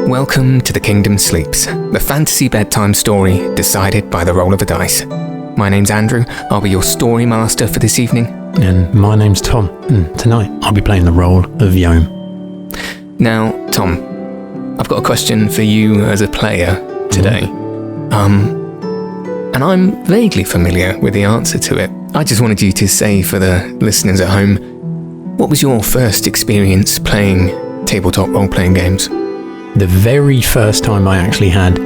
Welcome to The Kingdom Sleeps, the fantasy bedtime story decided by the roll of a dice. My name's Andrew, I'll be your story master for this evening. And my name's Tom, and tonight I'll be playing the role of Yohm. Now, Tom, I've got a question for you as a player today. And I'm vaguely familiar with the answer to it. I just wanted you to say for the listeners at home, what was your first experience playing tabletop role-playing games? The very first time I actually had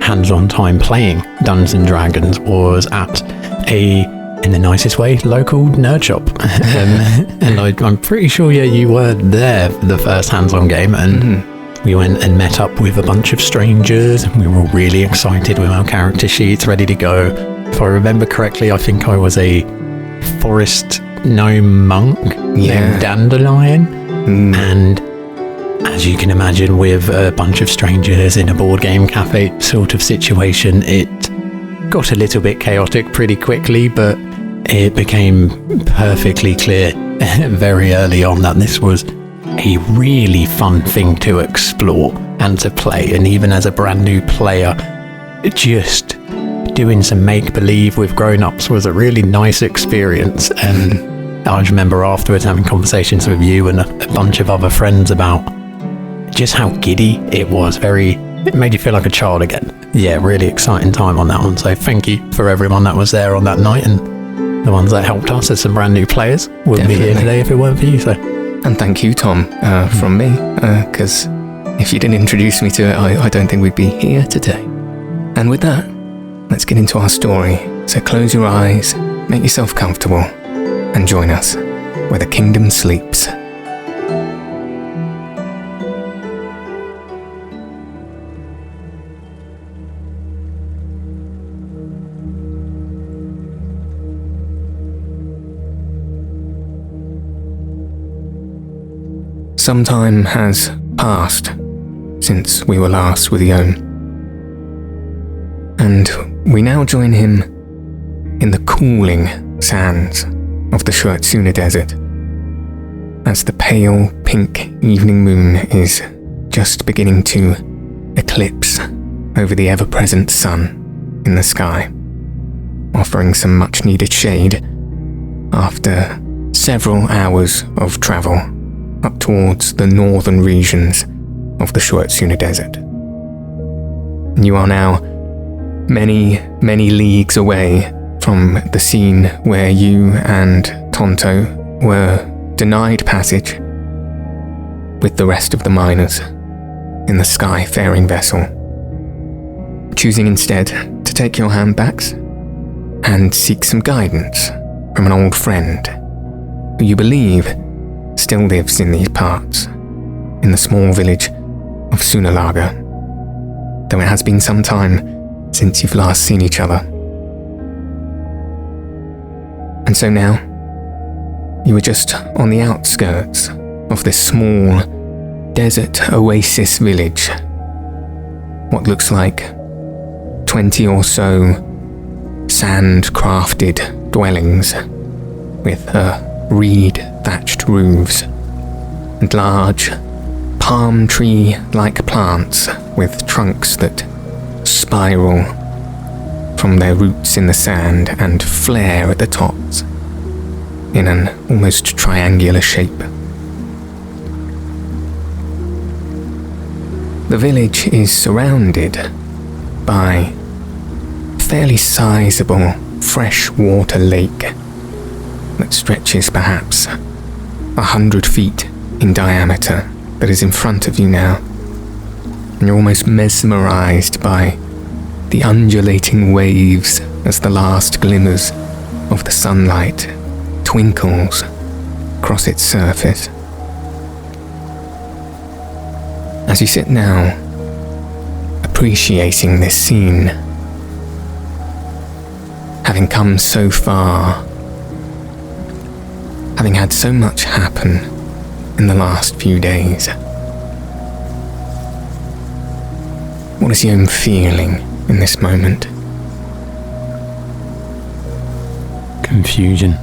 hands-on time playing Dungeons and Dragons was at in the nicest way, local nerd shop. And I'm pretty sure, you were there for the first hands-on game, and we went and met up with a bunch of strangers, and we were all really excited with our character sheets ready to go. If I remember correctly, I think I was a forest gnome monk named Dandelion, and as you can imagine, with a bunch of strangers in a board game cafe sort of situation, it got a little bit chaotic pretty quickly, but it became perfectly clear very early on that this was a really fun thing to explore and to play. And even as a brand new player, just doing some make-believe with grown-ups was a really nice experience. And I remember afterwards having conversations with you and a bunch of other friends about just how giddy it was. It made you feel like a child again. Yeah, really exciting time on that one. So thank you for everyone that was there on that night, and the ones that helped us as some brand new players. Wouldn't be here today if it weren't for you. So, and thank you, Tom, from me, because if you didn't introduce me to it, I don't think we'd be here today. And with that, let's get into our story. So close your eyes, make yourself comfortable, and join us where the kingdom sleeps. Some time has passed since we were last with Yohm, and we now join him in the cooling sands of the Shurtsuna Desert as the pale pink evening moon is just beginning to eclipse over the ever-present sun in the sky, offering some much-needed shade after several hours of travel up towards the northern regions of the Shurtsuna Desert. You are now many, many leagues away from the scene where you and Tonto were denied passage with the rest of the miners in the sky-faring vessel, choosing instead to take your hand backs and seek some guidance from an old friend who you believe still lives in these parts, in the small village of Sunalager, though it has been some time since you've last seen each other. And so now, you are just on the outskirts of this small desert oasis village, what looks like 20 or so sand-crafted dwellings with reed-thatched roofs and large palm tree-like plants with trunks that spiral from their roots in the sand and flare at the tops in an almost triangular shape. The village is surrounded by a fairly sizable freshwater lake that stretches perhaps 100 feet in diameter, that is in front of you now, and you're almost mesmerized by the undulating waves as the last glimmers of the sunlight twinkles across its surface. As you sit now, appreciating this scene, having come so far, having had so much happen in the last few days. What is Yohm feeling in this moment? Confusion,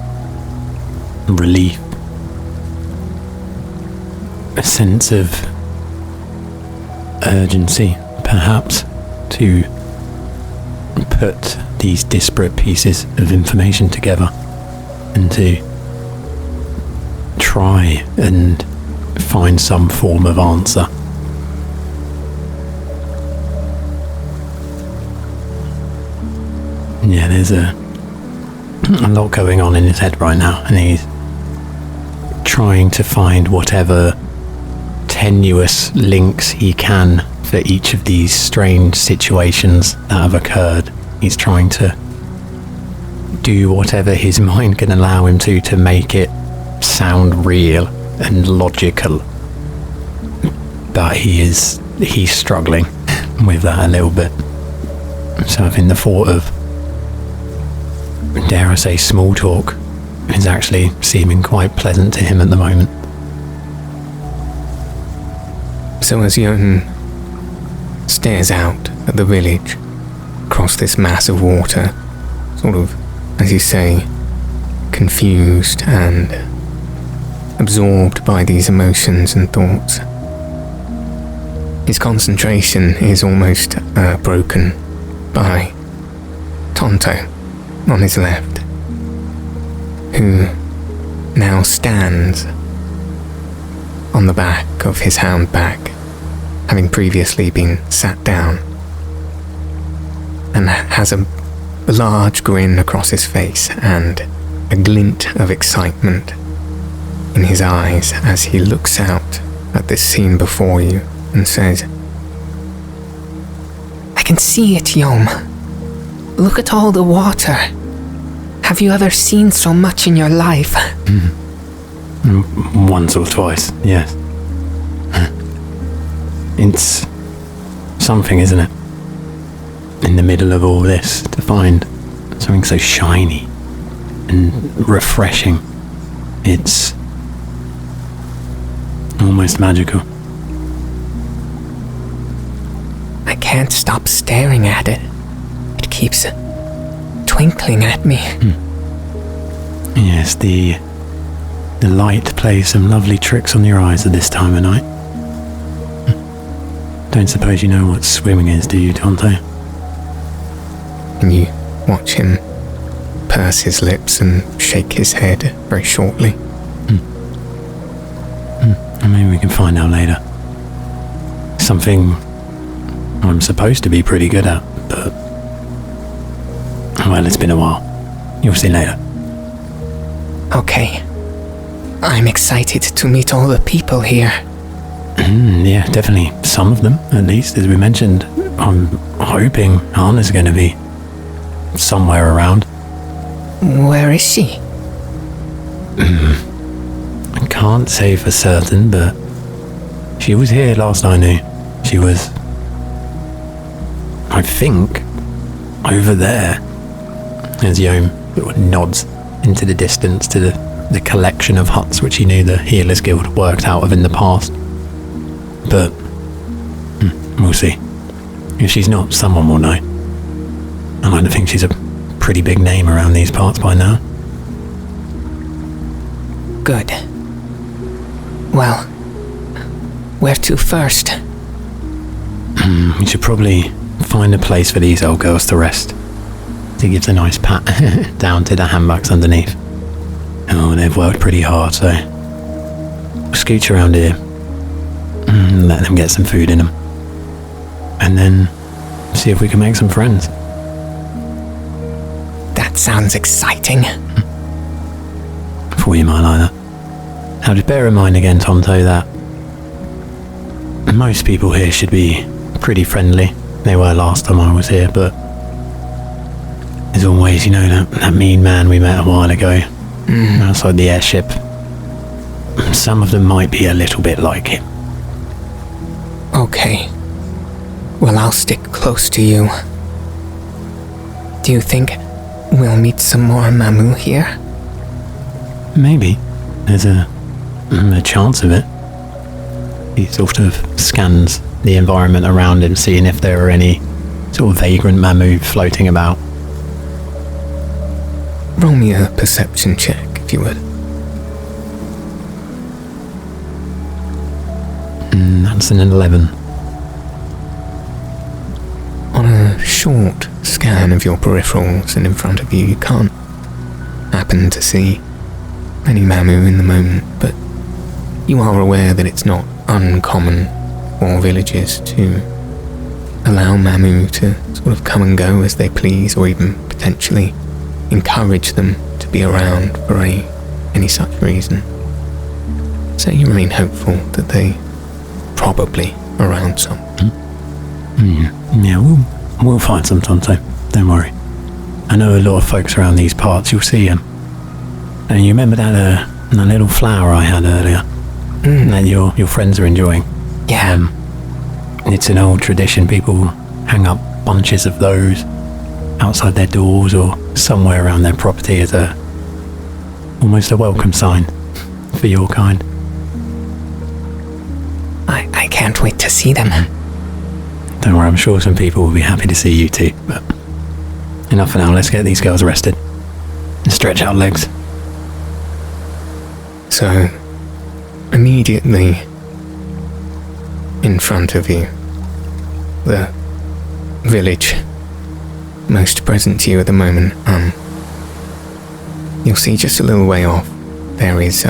relief, a sense of urgency, perhaps, to put these disparate pieces of information together and to try and find some form of answer. Yeah, there's a lot going on in his head right now, and he's trying to find whatever tenuous links he can for each of these strange situations that have occurred. He's trying to do whatever his mind can allow him to make it sound real and logical. But he's struggling with that a little bit. So I think the thought of, dare I say, small talk is actually seeming quite pleasant to him at the moment. So as Yohm stares out at the village across this mass of water, sort of, as you say, confused and absorbed by these emotions and thoughts, his concentration is almost broken by Tonto on his left, who now stands on the back of his houndback, having previously been sat down, and has a large grin across his face and a glint of excitement in his eyes as he looks out at this scene before you and says, I can see it, Yohm. Look at all the water. Have you ever seen so much in your life? Once or twice, yes. It's something, isn't it? In the middle of all this, to find something so shiny and refreshing. It's almost magical. I can't stop staring at it. It keeps twinkling at me. Yes, the light plays some lovely tricks on your eyes at this time of night. Don't suppose you know what swimming is, do you, Tonto? and you watch him purse his lips and shake his head very shortly. Maybe we can find out later. Something I'm supposed to be pretty good at, but... well, it's been a while. You'll see later. Okay. I'm excited to meet all the people here. Yeah, definitely. Some of them, at least, as we mentioned. I'm hoping Hana's going to be somewhere around. Where is she? I can't say for certain, but she was here last I knew. She was, I think, over there. As Yohm nods into the distance to the collection of huts which he knew the Healers Guild worked out of in the past. But we'll see. If she's not, someone will know. And I don't think she's a pretty big name around these parts by now. Good. Well, where to first? We should probably find a place for these old girls to rest. He gives a nice pat down to the handbags underneath. Oh, they've worked pretty hard, so we'll scooch around here and let them get some food in them. And then see if we can make some friends. That sounds exciting. Thought you might like that. Now just bear in mind again, Tonto, that most people here should be pretty friendly. They were last time I was here, but there's always, you know, that mean man we met a while ago outside the airship. Some of them might be a little bit like him. Okay. Well, I'll stick close to you. Do you think we'll meet some more Mamu here? Maybe. There's a chance of it. He sort of scans the environment around him, seeing if there are any sort of vagrant Mamu floating about. Roll me a perception check, if you would. That's an 11. short scan of your peripherals and in front of you, you can't happen to see any Mamu in the moment, but you are aware that it's not uncommon for villages to allow Mamu to sort of come and go as they please, or even potentially encourage them to be around for any such reason. So you remain hopeful that they probably around some. Yeah, we'll find some, Tonto. Don't worry. I know a lot of folks around these parts. You'll see them. And you remember that little flower I had earlier that your friends are enjoying? Yeah. It's an old tradition. People hang up bunches of those outside their doors or somewhere around their property as almost a welcome sign for your kind. I can't wait to see them. Don't worry, I'm sure some people will be happy to see you too. But enough for now. Let's get these girls rested and stretch out legs. So, immediately in front of you, the village most present to you at the moment, you'll see just a little way off, there is,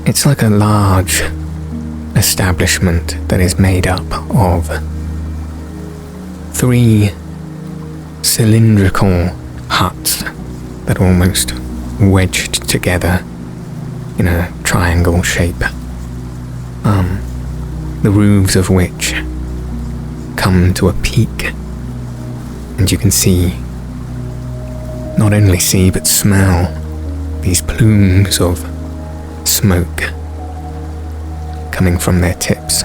it's like a large establishment that is made up of 3 cylindrical huts that are almost wedged together in a triangle shape, the roofs of which come to a peak, and you can not only see but smell these plumes of smoke coming from their tips,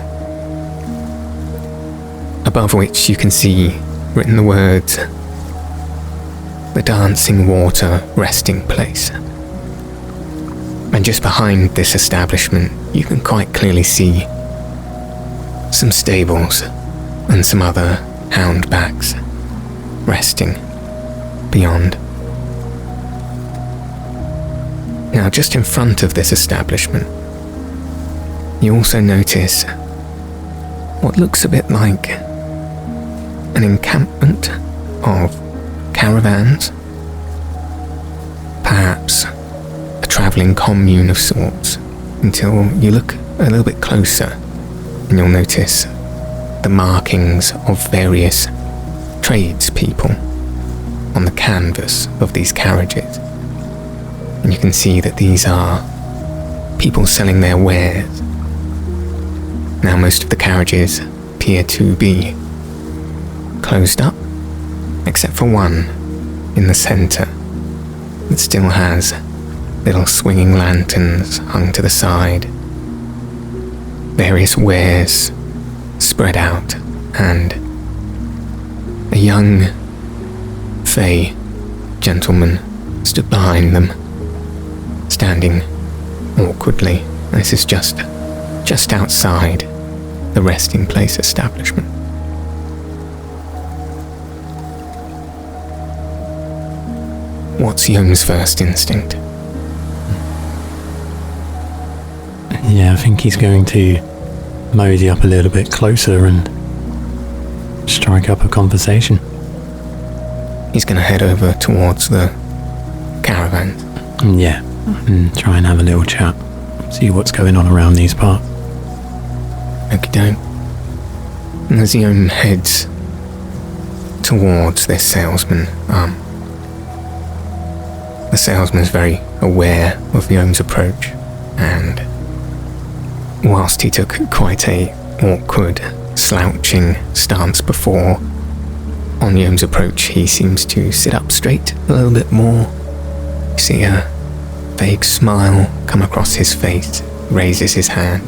above which you can see written the words, "The Dancing Water Resting Place." And just behind this establishment, you can quite clearly see some stables and some other hound backs resting beyond. Now, just in front of this establishment, you also notice what looks a bit like an encampment of caravans, perhaps a travelling commune of sorts, until you look a little bit closer and you'll notice the markings of various tradespeople on the canvas of these carriages. And you can see that these are people selling their wares. Now, most of the carriages appear to be closed up, except for one in the centre that still has little swinging lanterns hung to the side, various wares spread out, and a young Fey gentleman stood behind them, standing awkwardly. This is just outside the resting place establishment. What's Yohm's first instinct? Yeah, I think he's going to mosey up a little bit closer and strike up a conversation. He's going to head over towards the caravan. Yeah, and try and have a little chat. See what's going on around these parts. Okey-doke. And as Yohm heads towards this salesman, the salesman's very aware of Yohm's approach, and whilst he took quite a awkward, slouching stance before, on Yohm's approach he seems to sit up straight a little bit more. You see a vague smile come across his face, raises his hand,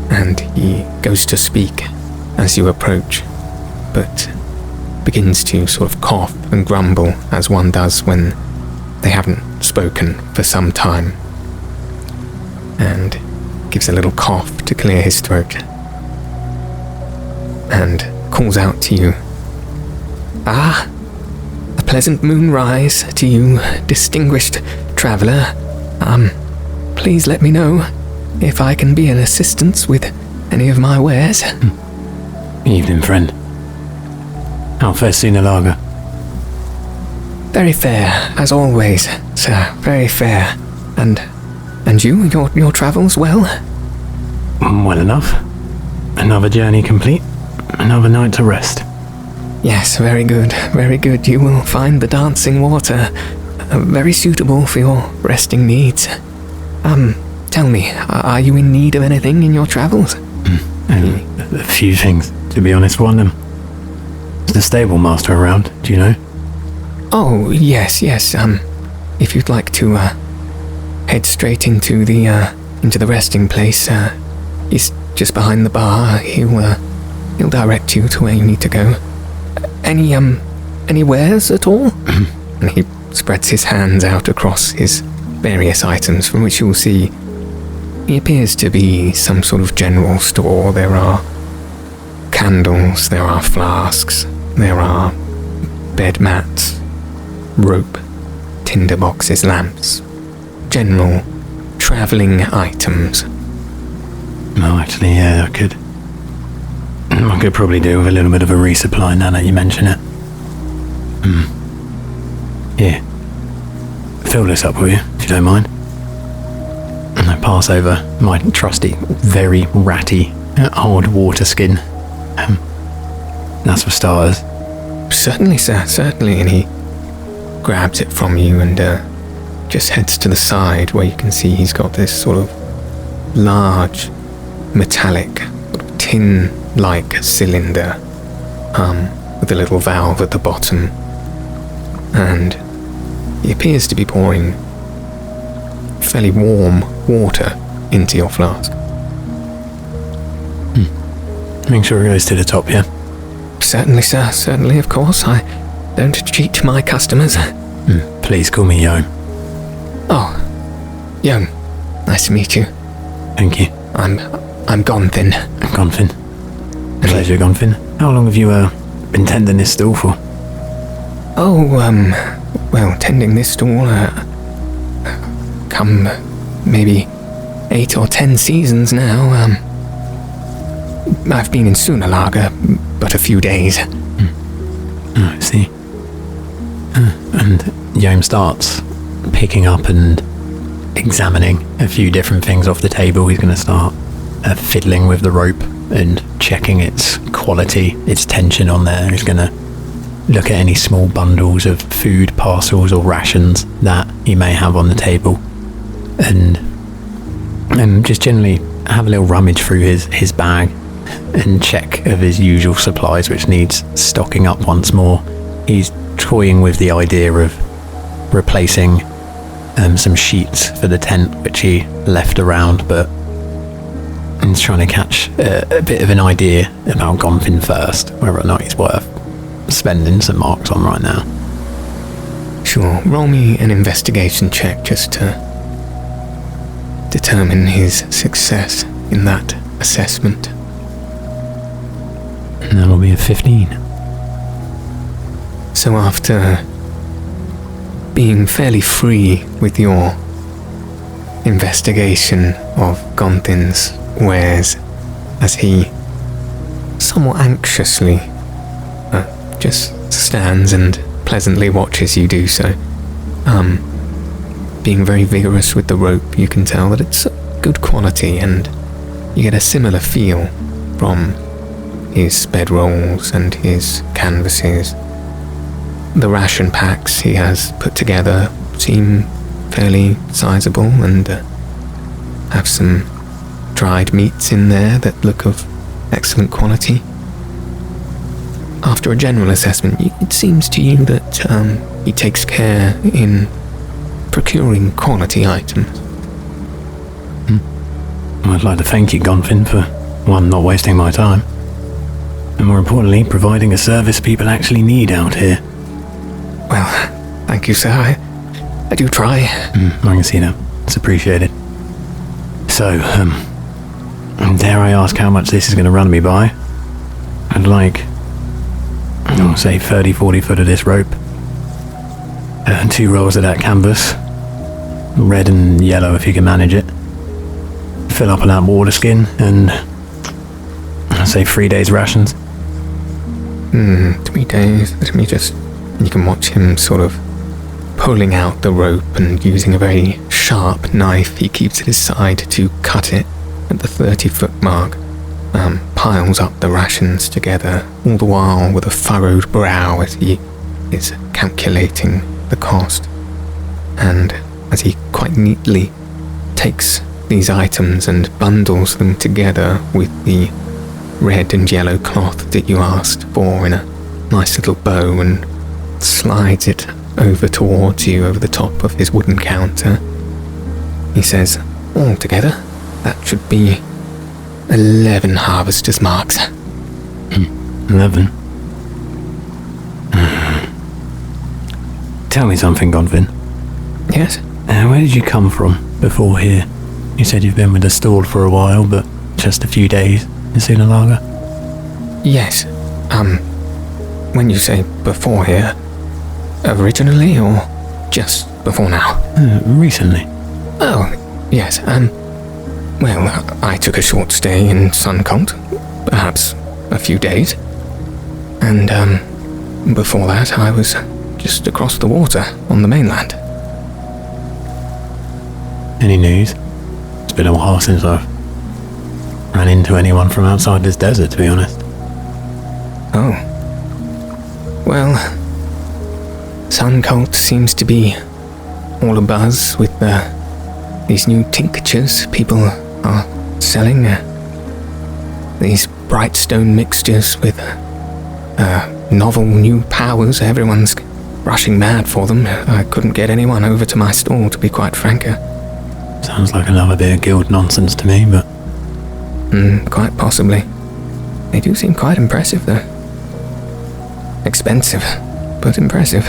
and he goes to speak as you approach, but begins to sort of cough and grumble as one does when they haven't spoken for some time, and gives a little cough to clear his throat, and calls out to you, "Ah, a pleasant moonrise to you, distinguished traveller. Please let me know if I can be an assistance with any of my wares? Evening, friend. How fares Sunalager? Very fair, as always, sir. Very fair. And you, your travels well? Well enough. Another journey complete. Another night to rest. Yes, very good, very good. You will find the dancing water very suitable for your resting needs. Tell me, are you in need of anything in your travels? A few things, to be honest. One of them is the stable master around, do you know? Oh, yes. If you'd like to head straight into the resting place, he's just behind the bar. He'll direct you to where you need to go. Any wares at all? And he spreads his hands out across his various items, from which you'll see he appears to be some sort of general store. There are candles, there are flasks, there are bed mats, rope, tinder boxes, lamps, general travelling items. No, actually, yeah, I could probably do with a little bit of a resupply now that you mention it. Here. Fill this up, will you, if you don't mind? And I pass over my trusty, very ratty, old water skin. That's for starters. Certainly, sir, certainly. And he grabs it from you and just heads to the side where you can see he's got this sort of large, metallic, tin-like cylinder with a little valve at the bottom. And he appears to be pouring fairly warm water into your flask. Make sure it goes to the top, yeah? Certainly, sir. Certainly, of course. I don't cheat my customers. Please call me Yohm. Oh, Yohm. Nice to meet you. Thank you. I'm Gonfin. Gonfin. Pleasure, Gonfin. How long have you been tending this stall for? Oh, well, tending this stall, come maybe 8 or 10 seasons now. I've been in Sunalager but a few days. Oh, I see. And Yohm starts picking up and examining a few different things off the table. He's going to start fiddling with the rope and checking its quality, its tension on there. He's going to look at any small bundles of food, parcels or rations that he may have on the table, and just generally have a little rummage through his bag and check of his usual supplies, which needs stocking up once more. He's toying with the idea of replacing some sheets for the tent which he left around, but he's trying to catch a bit of an idea about Gonfin first, whether or not he's worth spending some marks on right now. Sure, roll me an investigation check just to determine his success in that assessment. And that'll be a 15. So after being fairly free with your investigation of Gonfin's wares, as he somewhat anxiously just stands and pleasantly watches you do so, being very vigorous with the rope, you can tell that it's good quality, and you get a similar feel from his bedrolls and his canvases. The ration packs he has put together seem fairly sizable and have some dried meats in there that look of excellent quality. After a general assessment, it seems to you that he takes care in procuring quality items. I'd like to thank you, Gonfin, for, one, not wasting my time, and more importantly, providing a service people actually need out here. Well, thank you, sir. I do try. I can see that. It's appreciated. So, dare I ask how much this is going to run me by? I'd like, I'll say 30-40 foot of this rope, 2 rolls of that canvas, red and yellow if you can manage it, fill up on that water skin, and say 3 days rations. 3 days. You can watch him sort of pulling out the rope and using a very sharp knife he keeps at his side to cut it at the 30-foot mark. Piles up the rations together, all the while with a furrowed brow as he is calculating the cost. And as he quite neatly takes these items and bundles them together with the red and yellow cloth that you asked for in a nice little bow and slides it over towards you over the top of his wooden counter, he says, altogether, that should be 11 harvester's marks. 11? Tell me something, Godwin. Yes? Where did you come from before here? You said you've been with the stall for a while, but just a few days in Sunalager? Yes. When you say before here, originally or just before now? Recently. Oh, yes, well, I took a short stay in Sunkolt, perhaps a few days. And, before that I was just across the water on the mainland. Any news? It's been a while since I've ran into anyone from outside this desert, to be honest. Oh. Well, Sunkolt seems to be all abuzz with these new tinctures people are selling. These bright stone mixtures with novel new powers. Everyone's rushing mad for them. I couldn't get anyone over to my stall, to be quite franker. Sounds like another bit of guild nonsense to me, but... quite possibly. They do seem quite impressive, though. Expensive, but impressive.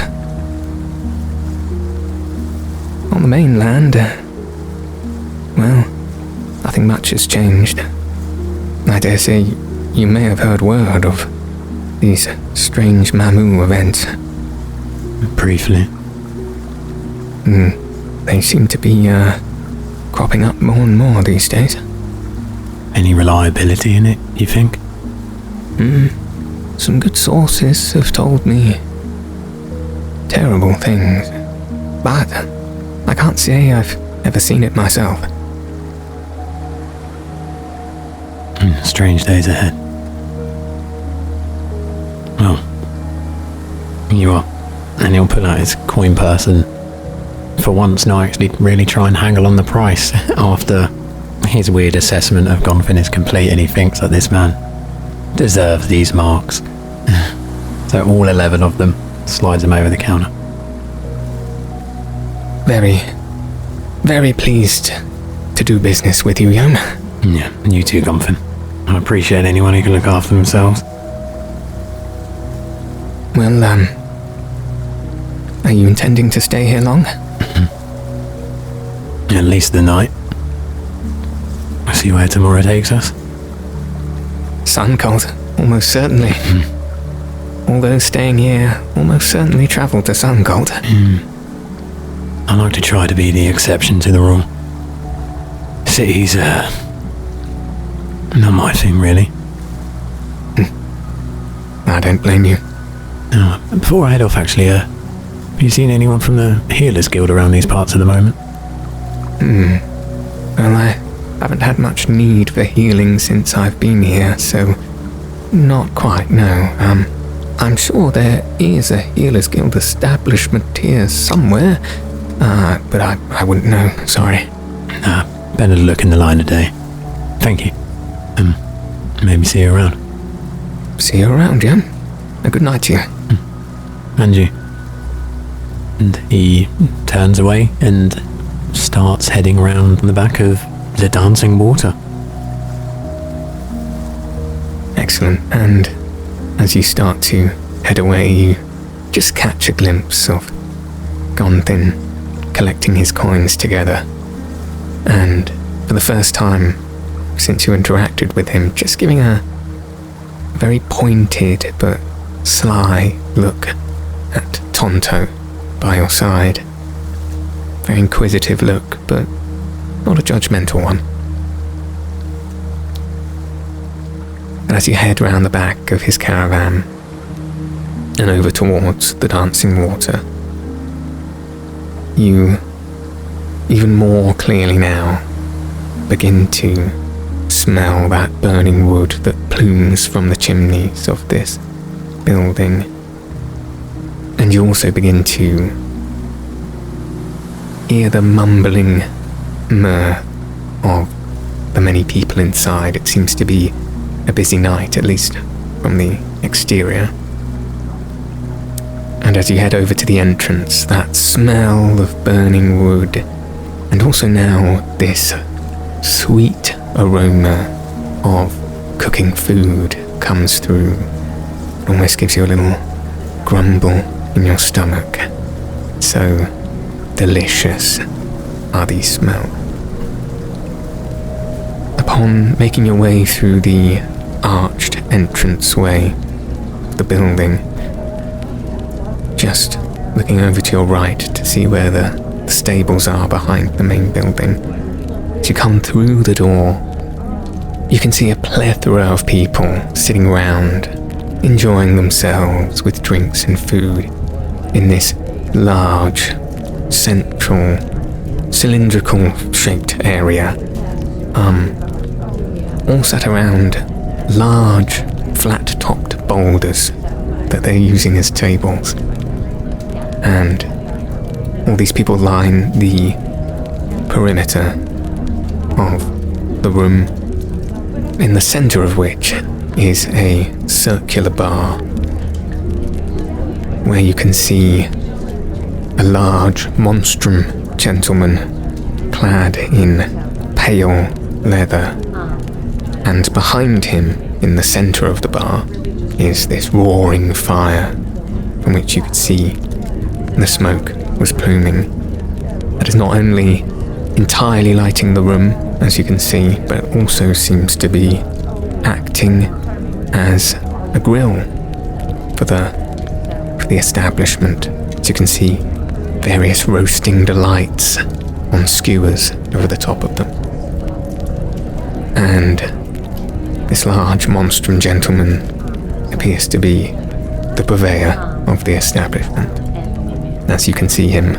On the mainland, well, nothing much has changed. I dare say you may have heard word of these strange Mamu events. Briefly. They seem to be, cropping up more and more these days. Any reliability in it, you think? Some good sources have told me terrible things, but I can't say I've ever seen it myself. Strange days ahead. Well, you are. And he'll pull out his coin purse and, for once, not actually really try and haggle on the price after his weird assessment of Gonfin is complete, and he thinks that this man deserves these marks. So all 11 of them, slides them over the counter. Very, very pleased to do business with you, Yohm. Yeah, and you too, Gonfin. I appreciate anyone who can look after themselves. Well, are you intending to stay here long? At least the night. We'll see where tomorrow takes us. Sunkolt, almost certainly. Although staying here almost certainly travel to Sunkolt. I like to try to be the exception to the rule. Cities, not my thing, really. I don't blame you. Before I head off, actually, have you seen anyone from the Healers Guild around these parts at the moment? Well, I haven't had much need for healing since I've been here, so not quite, no. I'm sure there is a Healers Guild establishment here somewhere, but I wouldn't know, sorry. Better look in the line today. Thank you. Maybe see you around. See you around, Jem. A good night to you. And you. And he turns away and starts heading around the back of the dancing water. Excellent. And as you start to head away, you just catch a glimpse of Gonfin collecting his coins together. And for the first time since you interacted with him, just giving a very pointed but sly look at Tonto by your side. Very inquisitive look, but not a judgmental one. And as you head round the back of his caravan and over towards the dancing water, you, even more clearly now, begin to smell that burning wood that plumes from the chimneys of this building. And you also begin to hear the mumbling mirth of the many people inside. It seems to be a busy night, at least from the exterior. And as you head over to the entrance, that smell of burning wood, and also now this sweet aroma of cooking food comes through. It almost gives you a little grumble in your stomach. So delicious are these smells. Upon making your way through the arched entranceway of the building, just looking over to your right to see where the stables are behind the main building, as you come through the door, you can see a plethora of people sitting round, enjoying themselves with drinks and food in this large, central, cylindrical shaped area, all sat around large, flat-topped boulders that they're using as tables. And all these people line the perimeter of the room, in the center of which is a circular bar where you can see a large monstrum gentleman clad in pale leather, and behind him in the center of the bar is this roaring fire from which you could see the smoke was pluming. That is not only entirely lighting the room, as you can see, but also seems to be acting as a grill for the establishment. As you can see, various roasting delights on skewers over the top of them. And this large monstrum gentleman appears to be the purveyor of the establishment, as you can see him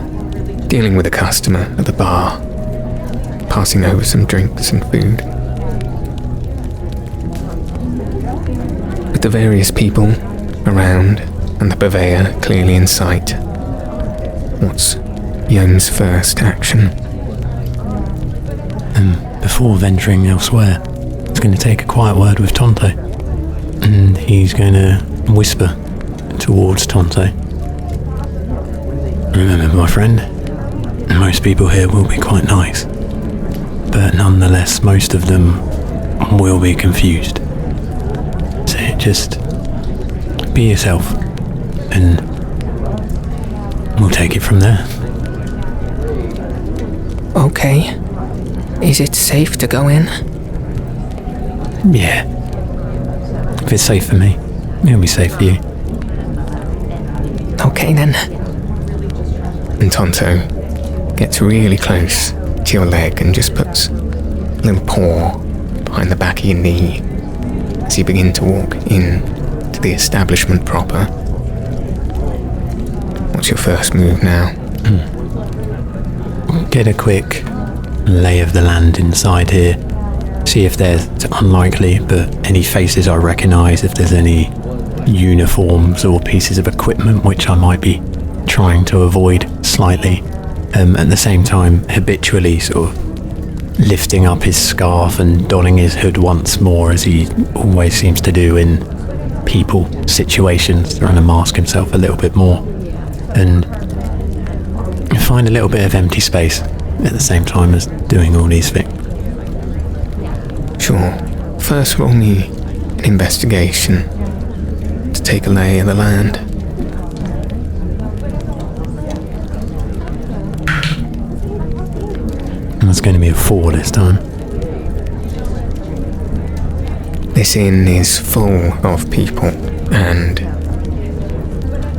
dealing with a customer at the bar, passing over some drinks and food. With the various people around and the purveyor clearly in sight, what's Yohm's first action? Before venturing elsewhere, he's going to take a quiet word with Tonto, and he's going to whisper towards Tonto. Remember, my friend, most people here will be quite nice, but nonetheless, most of them will be confused. So just be yourself, and we'll take it from there. Okay. Is it safe to go in? Yeah. If it's safe for me, it'll be safe for you. Okay then. And Tonto gets really close to your leg and just puts a little paw behind the back of your knee as you begin to walk in to the establishment proper. What's your first move now? Get a quick lay of the land inside here. See if there's, it's unlikely, but any faces I recognise, if there's any uniforms or pieces of equipment which I might be trying to avoid slightly. At the same time, habitually sort of lifting up his scarf and donning his hood once more, as he always seems to do in people situations, trying to mask himself a little bit more, and find a little bit of empty space at the same time as doing all these things. Sure. First roll me an investigation to take a lay of the land. And it's going to be a 4 this time. This inn is full of people, and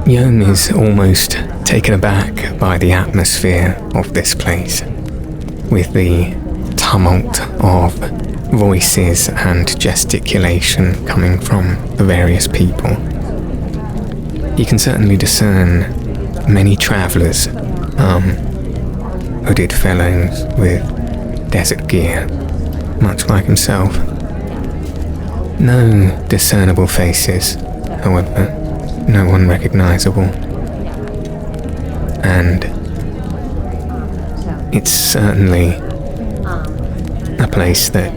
Yohm is almost taken aback by the atmosphere of this place, with the tumult of voices and gesticulation coming from the various people. He can certainly discern many travellers, hooded fellows with desert gear, much like himself. No discernible faces, however, no one recognisable. And it's certainly a place that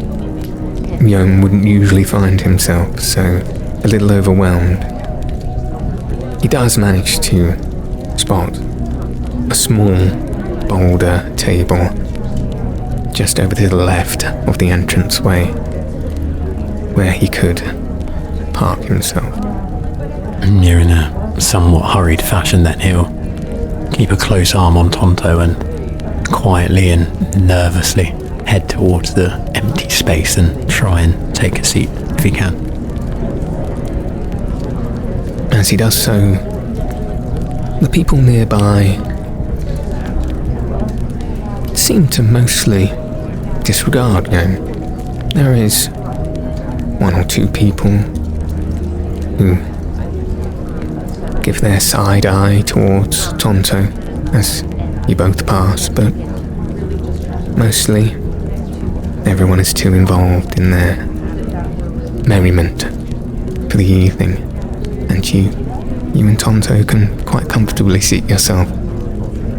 Yohm wouldn't usually find himself, so a little overwhelmed. He does manage to spot a small boulder table just over to the left of the entranceway where he could park himself. You're in a somewhat hurried fashion then. He'll keep a close arm on Tonto and quietly and nervously head towards the empty space and try and take a seat if he can. As he does so, the people nearby seem to mostly disregard Yohm. There is one or two people who give their side eye towards Tonto as you both pass, but mostly everyone is too involved in their merriment for the evening, and you and Tonto can quite comfortably seat yourself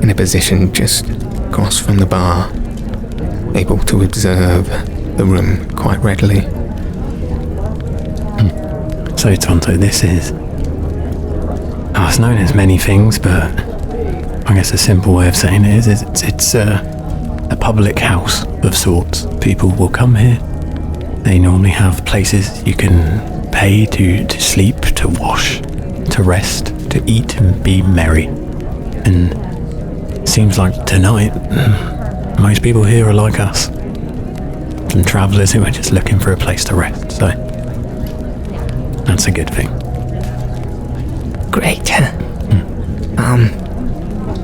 in a position just across from the bar, able to observe the room quite readily. So Tonto, this is... it's known as many things, but I guess a simple way of saying it is it's a public house of sorts. People will come here. They normally have places you can pay to sleep, to wash, to rest, to eat and be merry. And seems like tonight, most people here are like us. Some travellers who are just looking for a place to rest, so that's a good thing. Great.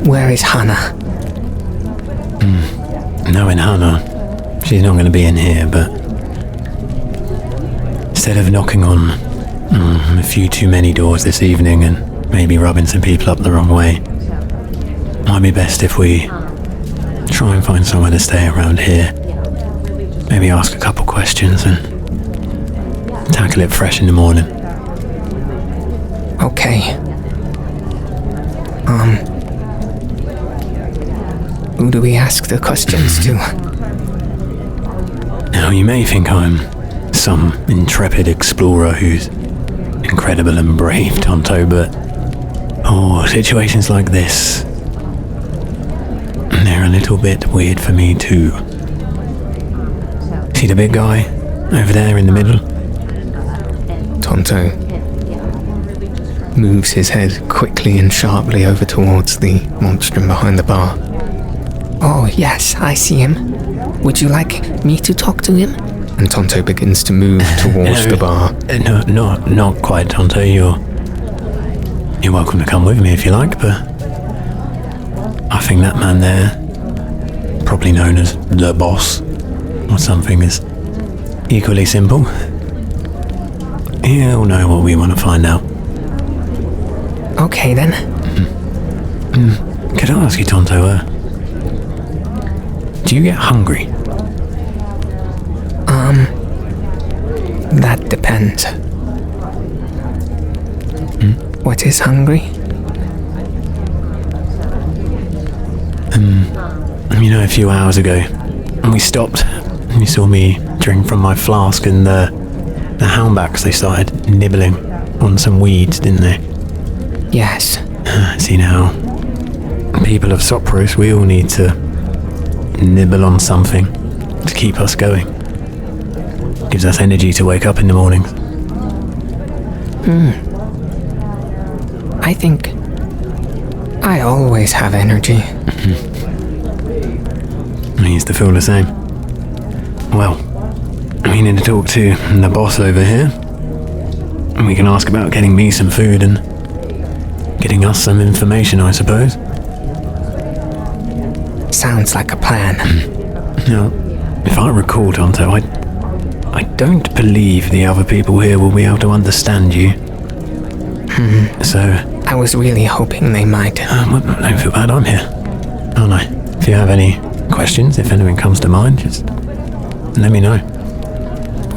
Where is Hana? Knowing Hana, she's not going to be in here, but instead of knocking on a few too many doors this evening and maybe rubbing some people up the wrong way, might be best if we try and find somewhere to stay around here. Maybe ask a couple questions and tackle it fresh in the morning. Okay. Who do we ask the questions to? Now, you may think I'm some intrepid explorer who's incredible and brave, Tonto, but situations like this, they're a little bit weird for me too. See the big guy over there in the middle? Tonto moves his head quickly and sharply over towards the monstrum behind the bar. Oh, yes, I see him. Would you like me to talk to him? And Tonto begins to move towards the bar. No, not quite, Tonto. You're welcome to come with me if you like, but I think that man there, probably known as the boss, or something, is equally simple. He'll know what we want to find out. Okay, then. Could I ask you, Tonto, do you get hungry? That depends. What is hungry? A few hours ago, we stopped, and you saw me drink from my flask, and the houndbacks, they started nibbling on some weeds, didn't they? Yes. See now, people of Sopros, we all need to nibble on something to keep us going. Gives us energy to wake up in the mornings. I think I always have energy. I used to feel the same. Well, I need to talk to the boss over here. And we can ask about getting me some food and getting us some information, I suppose. Sounds like a plan. Now, if I recall, Tonto, I don't believe the other people here will be able to understand you. So... I was really hoping they might. Don't feel bad, I'm here. Aren't I? If you have any questions, if anything comes to mind, just let me know.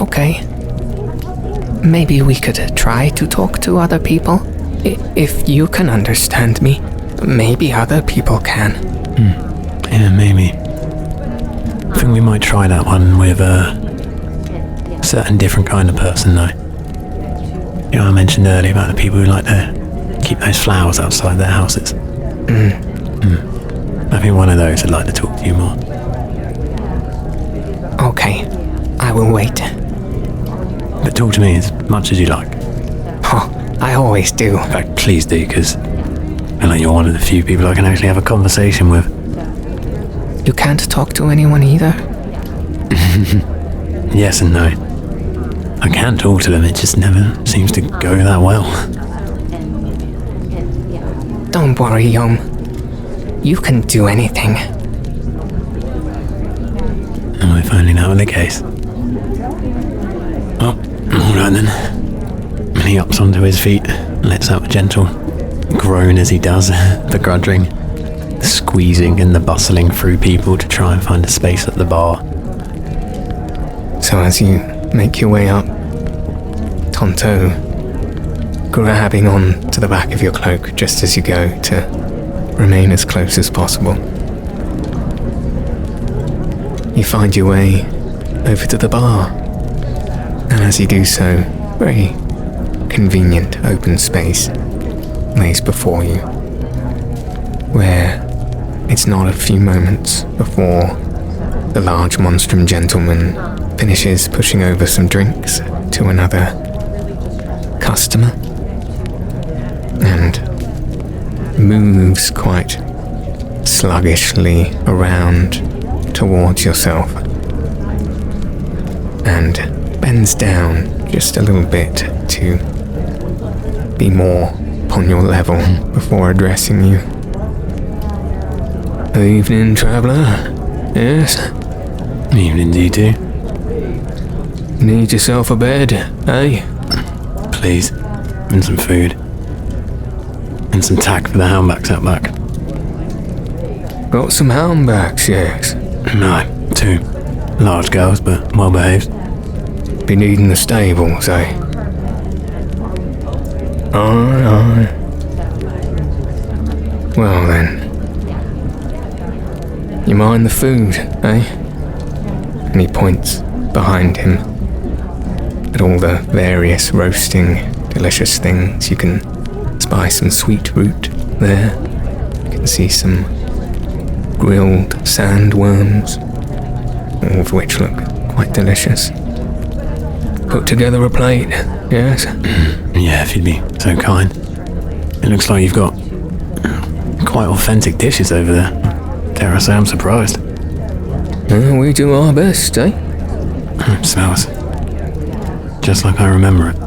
Okay. Maybe we could try to talk to other people. If you can understand me, maybe other people can. Yeah, maybe. I think we might try that one with a certain different kind of person, though. You know, I mentioned earlier about the people who like to keep those flowers outside their houses. I think one of those would like to talk to you more. Okay, I will wait. But talk to me as much as you like. Oh, I always do. In fact, please do, because I feel like you're one of the few people I can actually have a conversation with. You can't talk to anyone either? Yes and no. I can talk to them, it just never seems to go that well. Don't worry, Yohm. You can do anything. Oh, if only that were the case. Well, alright then. And he ups onto his feet, lets out a gentle groan as he does, begrudging the squeezing and the bustling through people to try and find a space at the bar. So as you make your way up, Tonto, grabbing on to the back of your cloak just as you go to remain as close as possible. You find your way over to the bar, and as you do so, very convenient open space lays before you, where it's not a few moments before the large monstrum gentleman finishes pushing over some drinks to another customer and moves quite sluggishly around towards yourself and bends down just a little bit to be more upon your level before addressing you. Evening, traveller. Yes? Evening to you too. Need yourself a bed, eh? Please. And some food. And some tack for the houndbacks out back. Got some houndbacks, yes. No, 2. Large girls, but well behaved. Be needing the stables, eh? Aye. Well then. You mind the food, eh? And he points behind him at all the various roasting, delicious things. You can spy some sweet root there. You can see some grilled sandworms, all of which look quite delicious. Put together a plate, yes? Yeah, if you'd be so kind. It looks like you've got quite authentic dishes over there. Dare I say I'm surprised. We do our best, eh? It smells just like I remember it.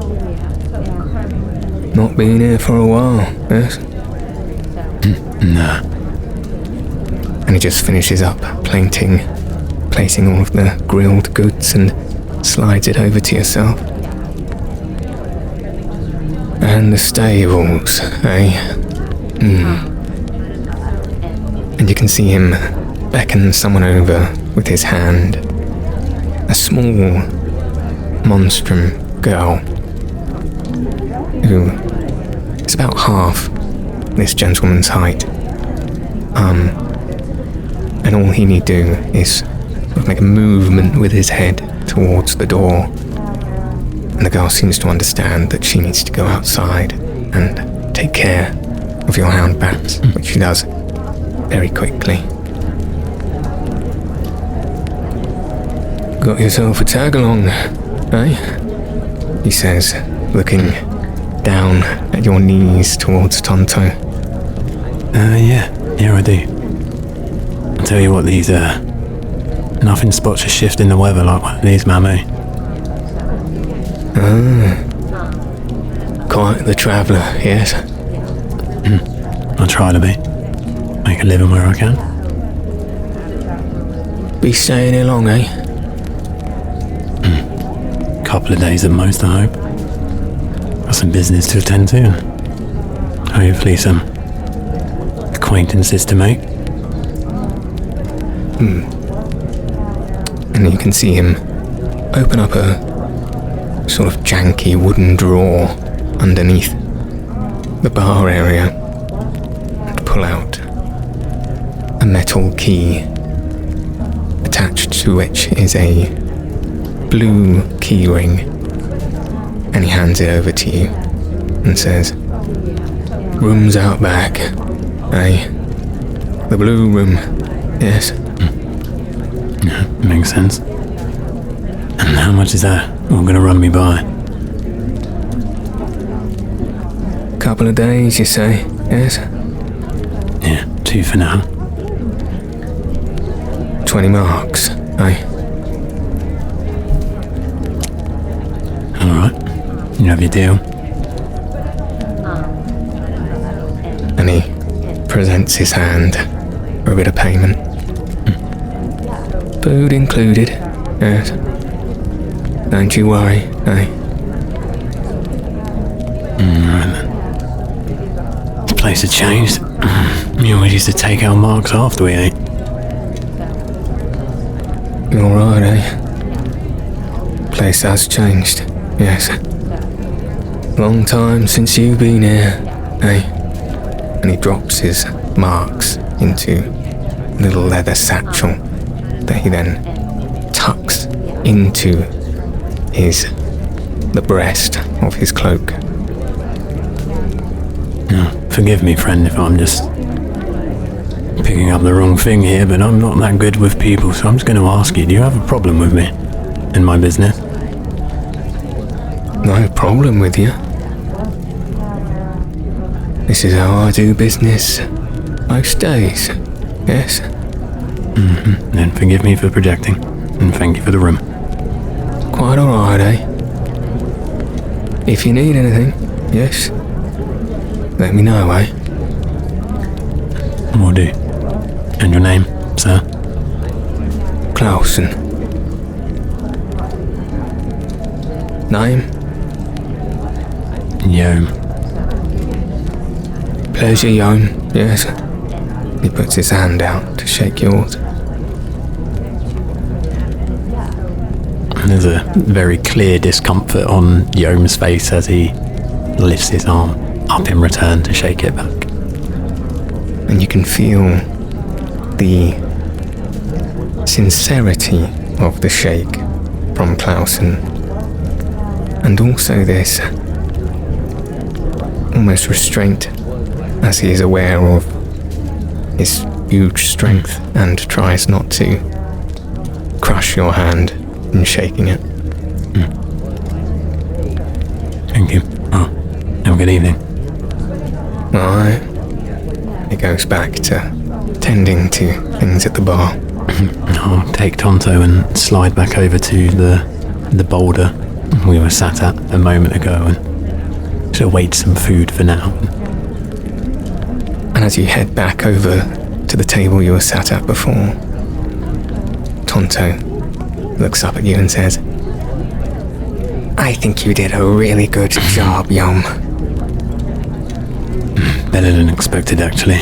Not been here for a while, yes? Nah. And he just finishes up placing all of the grilled goods and slides it over to yourself. And the stables, eh? And you can see him beckon someone over with his hand. A small monstrum girl who is about half this gentleman's height. And all he need do is make a movement with his head towards the door. And the girl seems to understand that she needs to go outside and take care of your houndbacks, which she does very quickly. Got yourself a tag-along, eh? He says, looking down at your knees towards Tonto. Yeah, I do. I'll tell you what, these, nothing spots a shift in the weather like one of these, mammy. Quite the traveller, yes? I try to be. Make a living where I can. Be staying here long, eh? couple of days at most, I hope. Got some business to attend to. Hopefully some acquaintances to make. And you can see him open up a sort of janky wooden drawer underneath the bar area and pull out a metal key, attached to which is a blue key ring, and he hands it over to you and says, "Room's out back, eh? The blue room, yes." Yeah, makes sense. And how much is that all gonna run me by? Couple of days, you say, yes? Yeah, 2 for now. 20 marks, eh? Alright, you have your deal. And he presents his hand for a bit of payment. Food included, yes. Don't you worry, eh? Right then. The place had changed. We always used to take our marks after we ate. You're right, eh? Place has changed, yes. Long time since you've been here, eh? And he drops his marks into a little leather satchel that he then tucks into the breast of his cloak. Forgive me, friend, if I'm just picking up the wrong thing here, but I'm not that good with people, so I'm just going to ask you, do you have a problem with me in my business? No problem with you. This is how I do business most days, yes? Then forgive me for projecting, and thank you for the room. Quite alright, eh? If you need anything, yes? Let me know, eh? Will do. And your name, sir? Clausen. Name? Yohm. Pleasure, Yohm, yes? He puts his hand out to shake yours. There's a very clear discomfort on Yohm's face as he lifts his arm up in return to shake it back. And you can feel the sincerity of the shake from Clausen, and also this almost restraint as he is aware of his huge strength and tries not to crush your hand in shaking it. Thank you. Oh, have a good evening. Alright. He goes back to tending to things at the bar. I'll take Tonto and slide back over to the boulder we were sat at a moment ago and just await some food for now. And as you head back over to the table you were sat at before, Tonto looks up at you and says, "I think you did a really good job, Yohm." Better than expected, actually.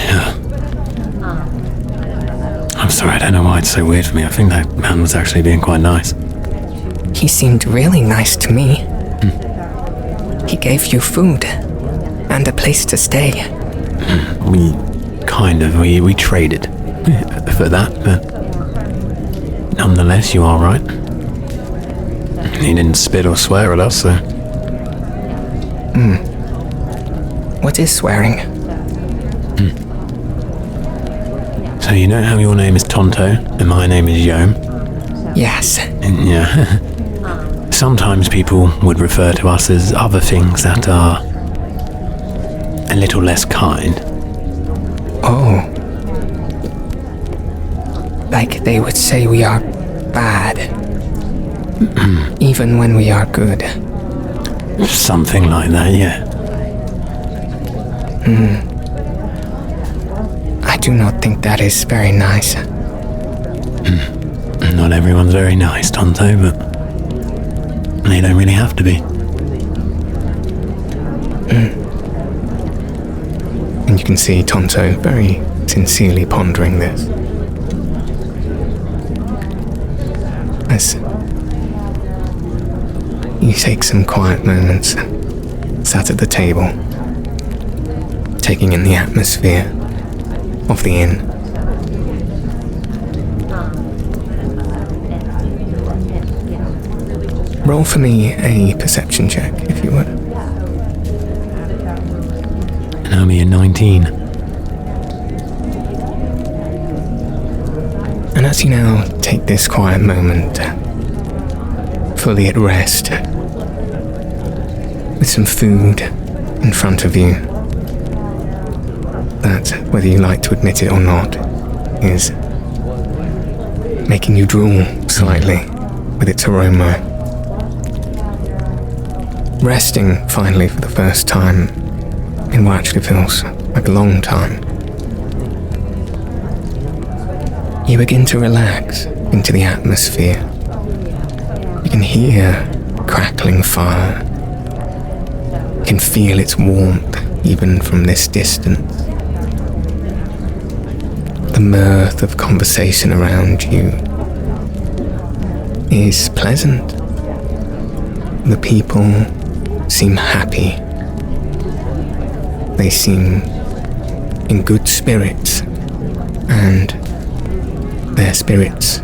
I'm sorry, I don't know why it's so weird for me. I think that man was actually being quite nice. He seemed really nice to me. He gave you food and a place to stay. We traded for that, but nonetheless, you are right. He didn't spit or swear at us, so... What is swearing? So you know how your name is Tonto and my name is Yohm? Yes. And yeah. Sometimes people would refer to us as other things that are a little less kind. Oh. Like they would say we are bad. Even when we are good. Something like that, yeah. I do not think that is very nice. Not everyone's very nice, Tonto, but They don't really have to be. And you can see Tonto very sincerely pondering this. As you take some quiet moments, sat at the table, taking in the atmosphere of the inn. Roll for me a perception check, if you would. And only a 19. And as you now take this quiet moment, fully at rest, with some food in front of you, that, whether you like to admit it or not, is making you drool slightly with its aroma. Resting finally for the first time in what actually feels like a long time. You begin to relax into the atmosphere. You can hear crackling fire. You can feel its warmth even from this distance. The mirth of conversation around you is pleasant. The people seem happy. They seem in good spirits, and their spirits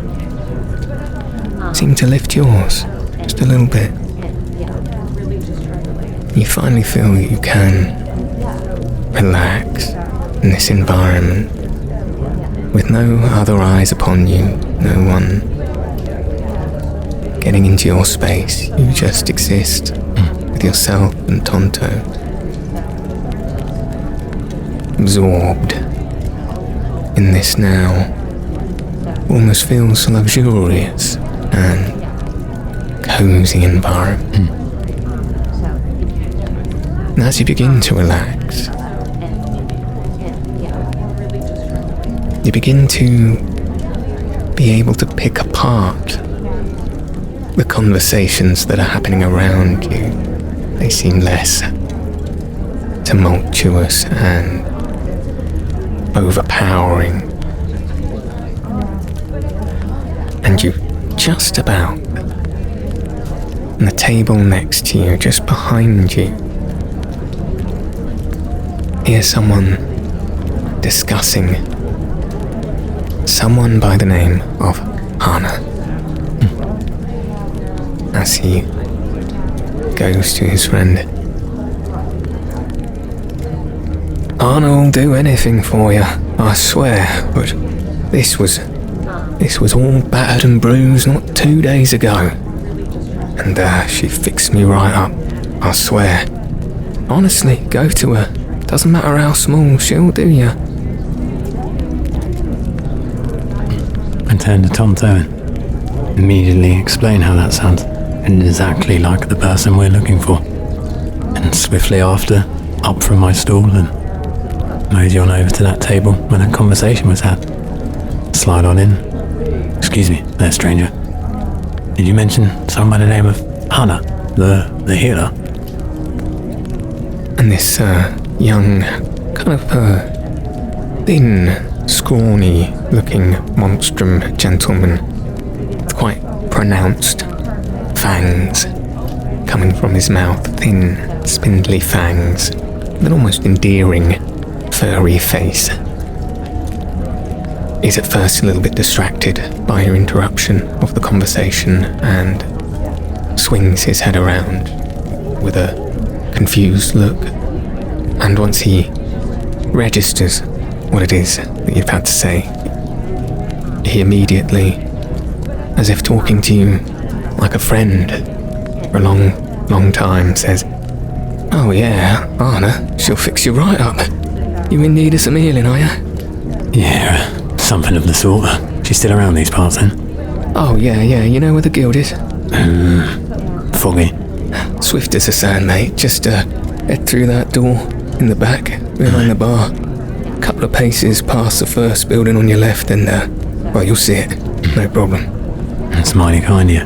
seem to lift yours just a little bit. You finally feel that you can relax in this environment with no other eyes upon you, no one getting into your space. You just exist with yourself and Tonto, absorbed in this now almost feels luxurious and cozy environment. And as you begin to relax, you begin to be able to pick apart the conversations that are happening around you. They seem less tumultuous and overpowering. And you just about, on the table next to you, just behind you, hear someone discussing someone by the name of Hana. As he goes to his friend. Hana will do anything for you, I swear, but this was all battered and bruised not 2 days ago. And she fixed me right up, I swear. Honestly, go to her. Doesn't matter how small, she'll do you. I turn to Tonto and immediately explain how that sounds, and exactly like the person we're looking for. And swiftly after, up from my stool and mosey on over to that table where that conversation was had. Slide on in. Excuse me, there, stranger. Did you mention someone by the name of Hana, the healer? And this young, kind of thin, scrawny looking monstrum gentleman with quite pronounced fangs coming from his mouth, thin, spindly fangs, with an almost endearing, furry face. He's at first a little bit distracted by your interruption of the conversation and swings his head around with a confused look. And once he registers what it is that you've had to say, he immediately, as if talking to you like a friend for a long, long time, says, "Oh yeah, Hana, she'll fix you right up. You in need of some healing, are you?" Yeah, something of the sort. She's still around these parts then? "Oh yeah, you know where the guild is?" Foggy. "Swift as a sand, mate. Just head through that door in the back, behind the bar. Couple of paces past the first building on your left and, you'll see it. No problem." That's mighty kind of you.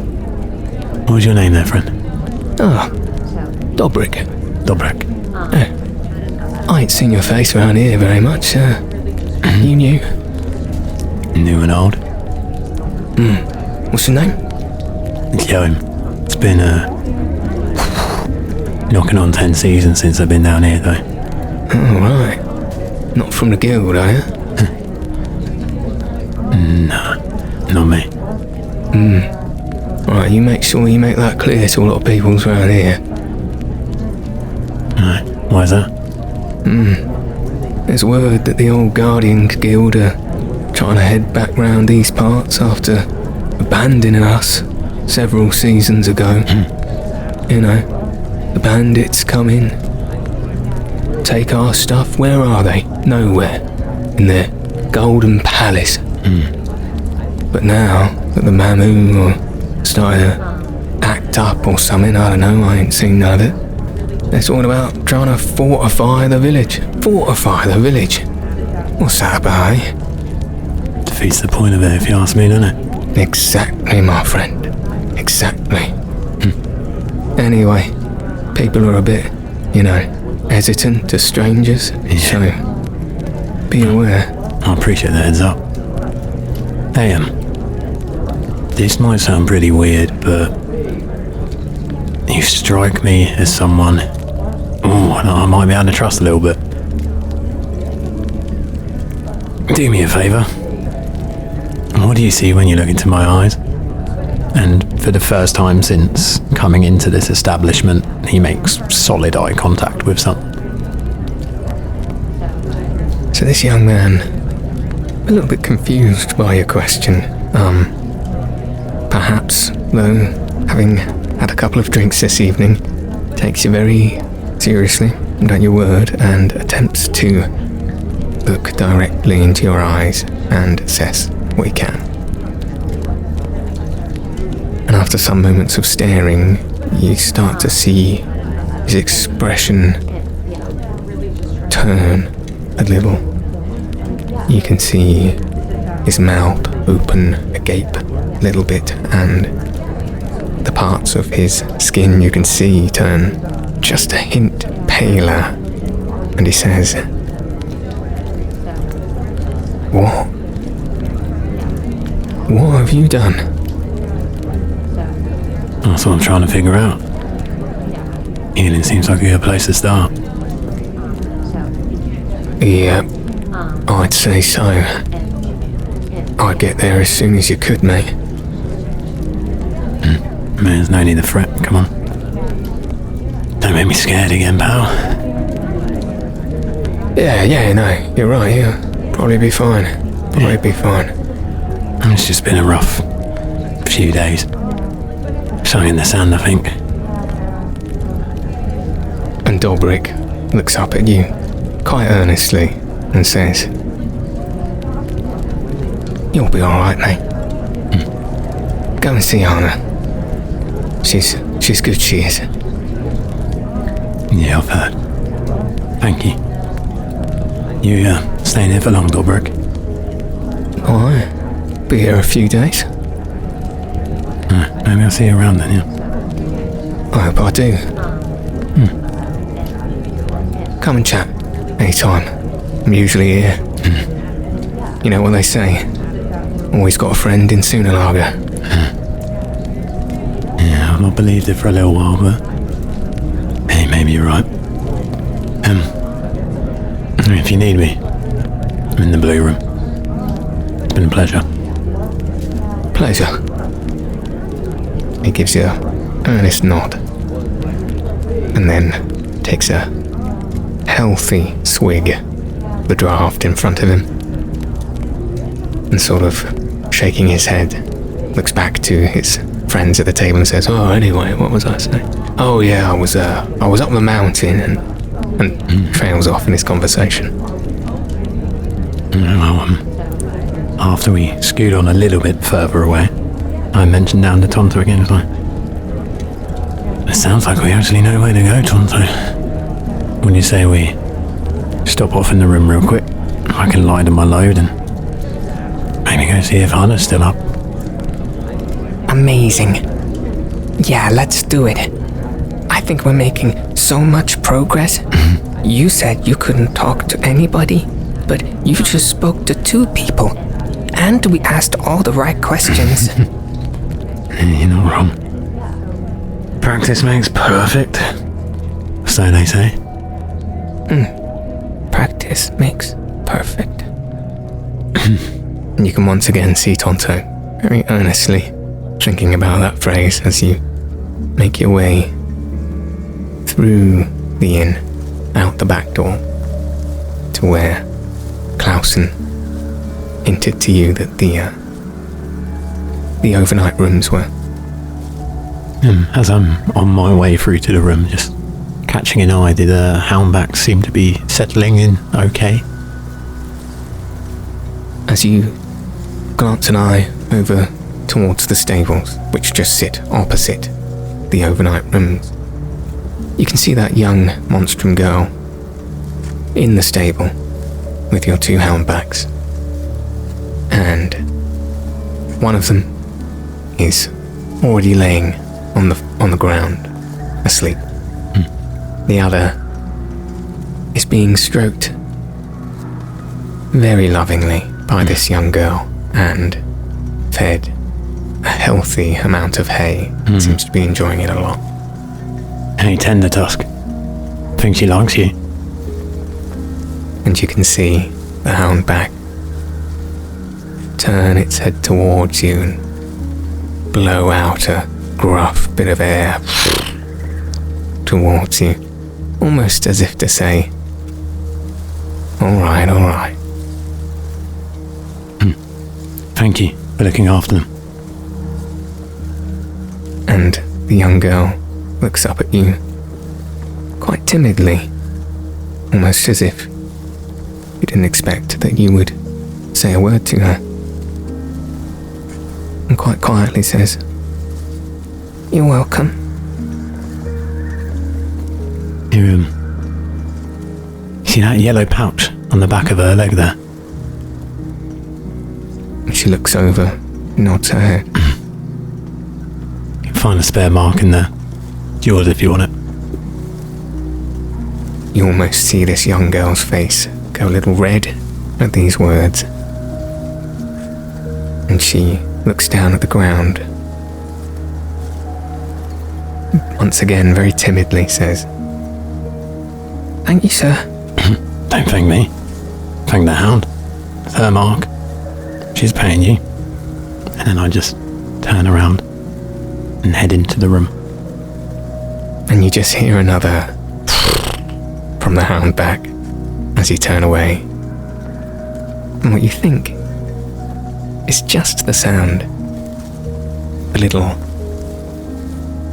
What was your name there, friend? Oh, Dobrik. I ain't seen your face around here very much. You new? New and old. What's your name? Yohm. It's been knocking on 10 seasons since I've been down here, though. Oh, right. Not from the guild, are you? No, not me. Right, you make sure you make that clear to a lot of people around here. Right, why is that? There's word that the old Guardian Guild are trying to head back round these parts after abandoning us several seasons ago. You know, the bandits come in, take our stuff. Where are they? Nowhere. In their golden palace. But now that the Mamu are starting to act up or something, I don't know, I ain't seen none of it. They're talking about trying to fortify the village. Fortify the village? What's that about, eh? Defeats the point of it, if you ask me, doesn't it? Exactly, my friend. Exactly. Anyway, people are a bit, hesitant to strangers, so be aware. I appreciate the heads up. Hey, this might sound pretty weird, but you strike me as someone I might be able to trust a little bit. Do me a favour. What do you see when you look into my eyes? And for the first time since coming into this establishment, he makes solid eye contact with someone. So this young man, a little bit confused by your question. Perhaps, though, having had a couple of drinks this evening, takes you very seriously, at your word, and attempts to look directly into your eyes and assess what he can. And after some moments of staring, you start to see his expression turn a little. You can see his mouth open agape a little bit, and the parts of his skin you can see turn just a hint paler. And he says, "What? What have you done?" That's what I'm trying to figure out. Healing seems like a good place to start. Yeah, I'd say so. I'd get there as soon as you could, mate. Man, there's no need to fret. Come on. Don't make me scared again, pal. Yeah, no, you're right, yeah. Probably be fine. Be fine. It's just been a rough few days. Something in the sand, I think. And Dobrik looks up at you quite earnestly and says, "You'll be alright, mate. Go and see Hana. She's good, she is." Yeah, I've heard. Thank you. You staying here for long, Dobrik? Alright. Be here a few days. Maybe I'll see you around then, yeah? I hope I do. Come and chat anytime. I'm usually here. You know what they say, always got a friend in Sunalager. Yeah, I've not believed it for a little while, but hey, maybe you're right. If you need me, I'm in the blue room. It's been a pleasure. Pleasure. He gives you an earnest nod, and then takes a healthy swig of the draft in front of him, and sort of shaking his head, looks back to his friends at the table and says, "Oh, anyway, what was I saying? Oh yeah, I was up the mountain," and trails off in his conversation. Well, after we scoot on a little bit further away, I mentioned down to Tonto again, was I? It sounds like we actually know where to go, Tonto. When you say we stop off in the room real quick, I can lighten my load and maybe go see if Hana's still up. Amazing. Yeah, let's do it. think we're making so much progress. You said you couldn't talk to anybody, but you just spoke to 2 people. And we asked all the right questions. You're not wrong. Practice makes perfect. So they say. Practice makes perfect. And you can once again see Tonto very earnestly thinking about that phrase as you make your way through the inn, out the back door, to where Clausen hinted to you that the overnight rooms were. As I'm on my way through to the room, just catching an eye, did the houndbacks seem to be settling in okay? As you glance an eye over towards the stables, which just sit opposite the overnight rooms, you can see that young monstrum girl in the stable with your 2 houndbacks. And one of them is already laying on the ground, asleep. The other is being stroked very lovingly by this young girl and fed a healthy amount of hay. Seems to be enjoying it a lot. Hey, Tender Tusk. Think she likes you? And you can see the houndback turn its head towards you and blow out a gruff bit of air towards you, almost as if to say, all right. Thank you for looking after them. And the young girl looks up at you quite timidly, almost as if you didn't expect that you would say a word to her, and quite quietly says, "You're welcome." You see that yellow pouch on the back of her leg there? She looks over, nods her head. You can find a spare mark in there. It's yours if you want it. You almost see this young girl's face go a little red at these words, and she looks down at the ground. Once again, very timidly says, "Thank you, sir." Don't thank me. Thank the hound. It's her mark. She's paying you. And then I just turn around and head into the room. And you just hear another from the houndback as you turn away. And what you think is just the sound, a little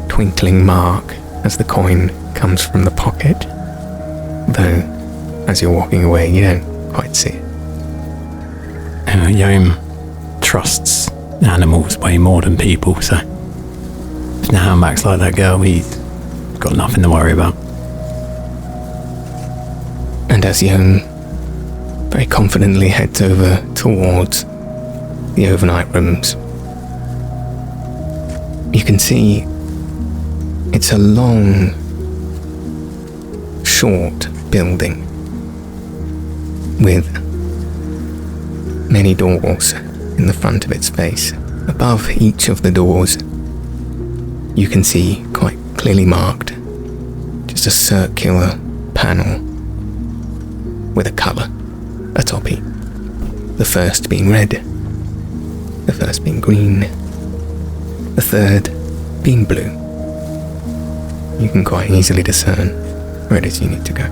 twinkling mark as the coin comes from the pocket, though as you're walking away you don't quite see it. Yohm trusts animals way more than people, so if the houndback's like that girl, he's got nothing to worry about. And as Yohm very confidently heads over towards the overnight rooms, you can see it's a long, short building with many doors in the front of its face. Above each of the doors, you can see quite clearly marked just a circular panel with a colour atop it. The first being red, the first being green, the third being blue. You can quite easily discern where it is you need to go.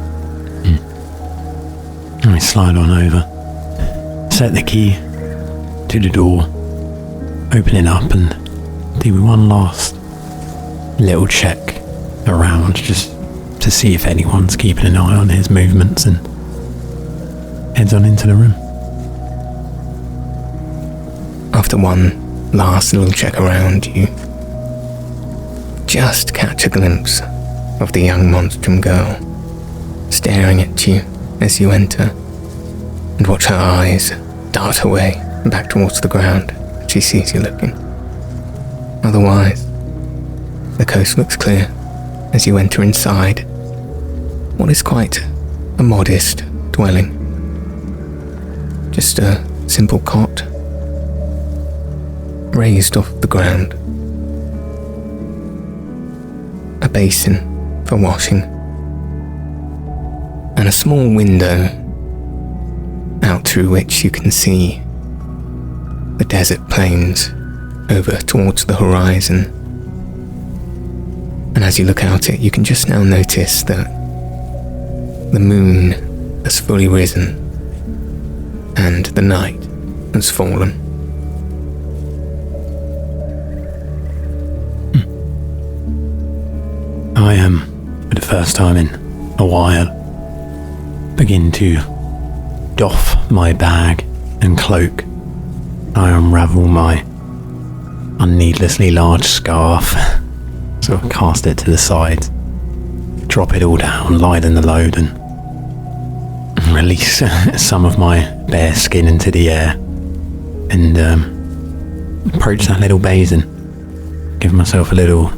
I slide on over, set the key to the door, open it up and do one last little check around just to see if anyone's keeping an eye on his movements, and heads on into the room. After one last little check around, you just catch a glimpse of the young monstrum girl staring at you as you enter, and watch her eyes dart away back towards the ground as she sees you looking. Otherwise, the coast looks clear, as you enter inside what is quite a modest dwelling. Just a simple cot, raised off the ground, a basin for washing, and a small window out through which you can see the desert plains over towards the horizon. And as you look out it, you can just now notice that the moon has fully risen and the night has fallen. I am, for the first time in a while, begin to doff my bag and cloak. I unravel my unneedlessly large scarf, sort of cast it to the side, drop it all down, lighten the load, and release some of my bare skin into the air, and approach that little basin, give myself a little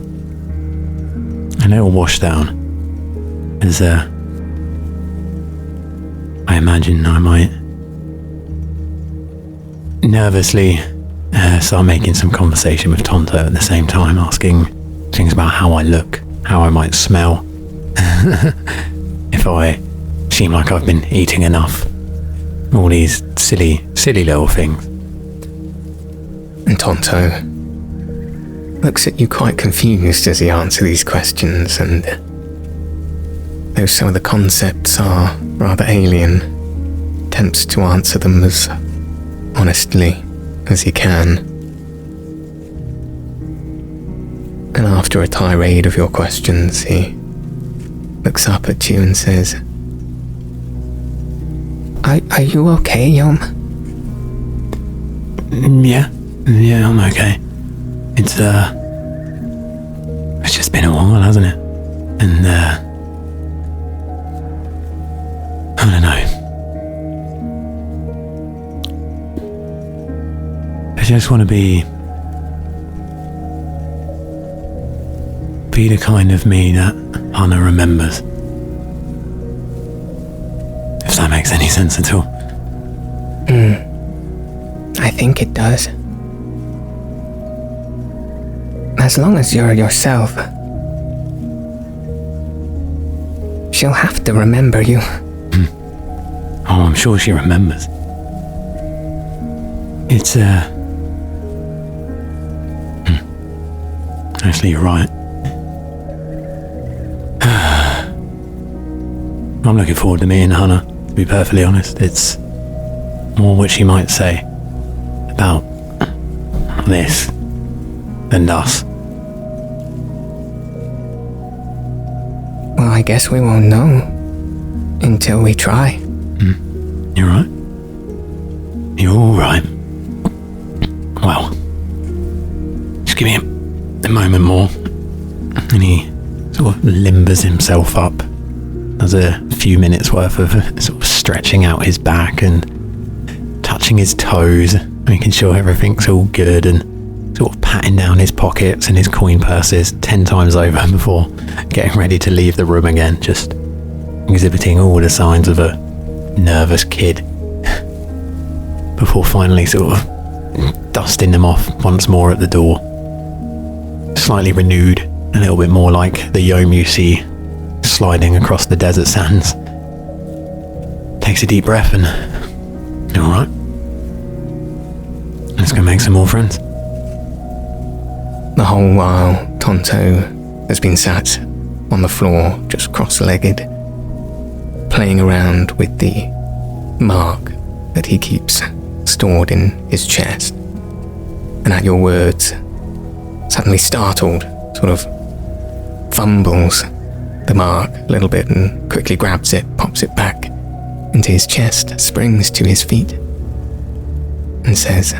wash down, as I imagine I might nervously start making some conversation with Tonto at the same time, asking things about how I look, how I might smell, if I seem like I've been eating enough, all these silly little things. And Tonto looks at you quite confused as he answers these questions, and though some of the concepts are rather alien, attempts to answer them as honestly as he can. And after a tirade of your questions, he looks up at you and says, Are you okay, Yohm? Yeah, I'm okay. It's just been a while, hasn't it? And I don't know. I just want to be the kind of me that Hana remembers. If that makes any sense at all. I think it does. As long as you're yourself, she'll have to remember you. Oh, I'm sure she remembers. It's, actually, you're right. I'm looking forward to meeting Hana, to be perfectly honest. It's more what she might say about this than us. Well, I guess we won't know until we try. You're right. You're all right. Well, just give me a moment more. And he sort of limbers himself up. Does a few minutes worth of sort of stretching out his back and touching his toes, making sure everything's all good, and sort of patting down his pockets and his coin purses 10 times over before getting ready to leave the room again, just exhibiting all the signs of a nervous kid before finally sort of dusting them off once more at the door, slightly renewed, a little bit more like the Yohm you see sliding across the desert sands. Takes a deep breath and, alright, let's go make some more friends. The whole while, Tonto has been sat on the floor, just cross-legged, playing around with the mark that he keeps stored in his chest. And at your words, suddenly startled, sort of fumbles the mark a little bit and quickly grabs it, pops it back into his chest, springs to his feet, and says,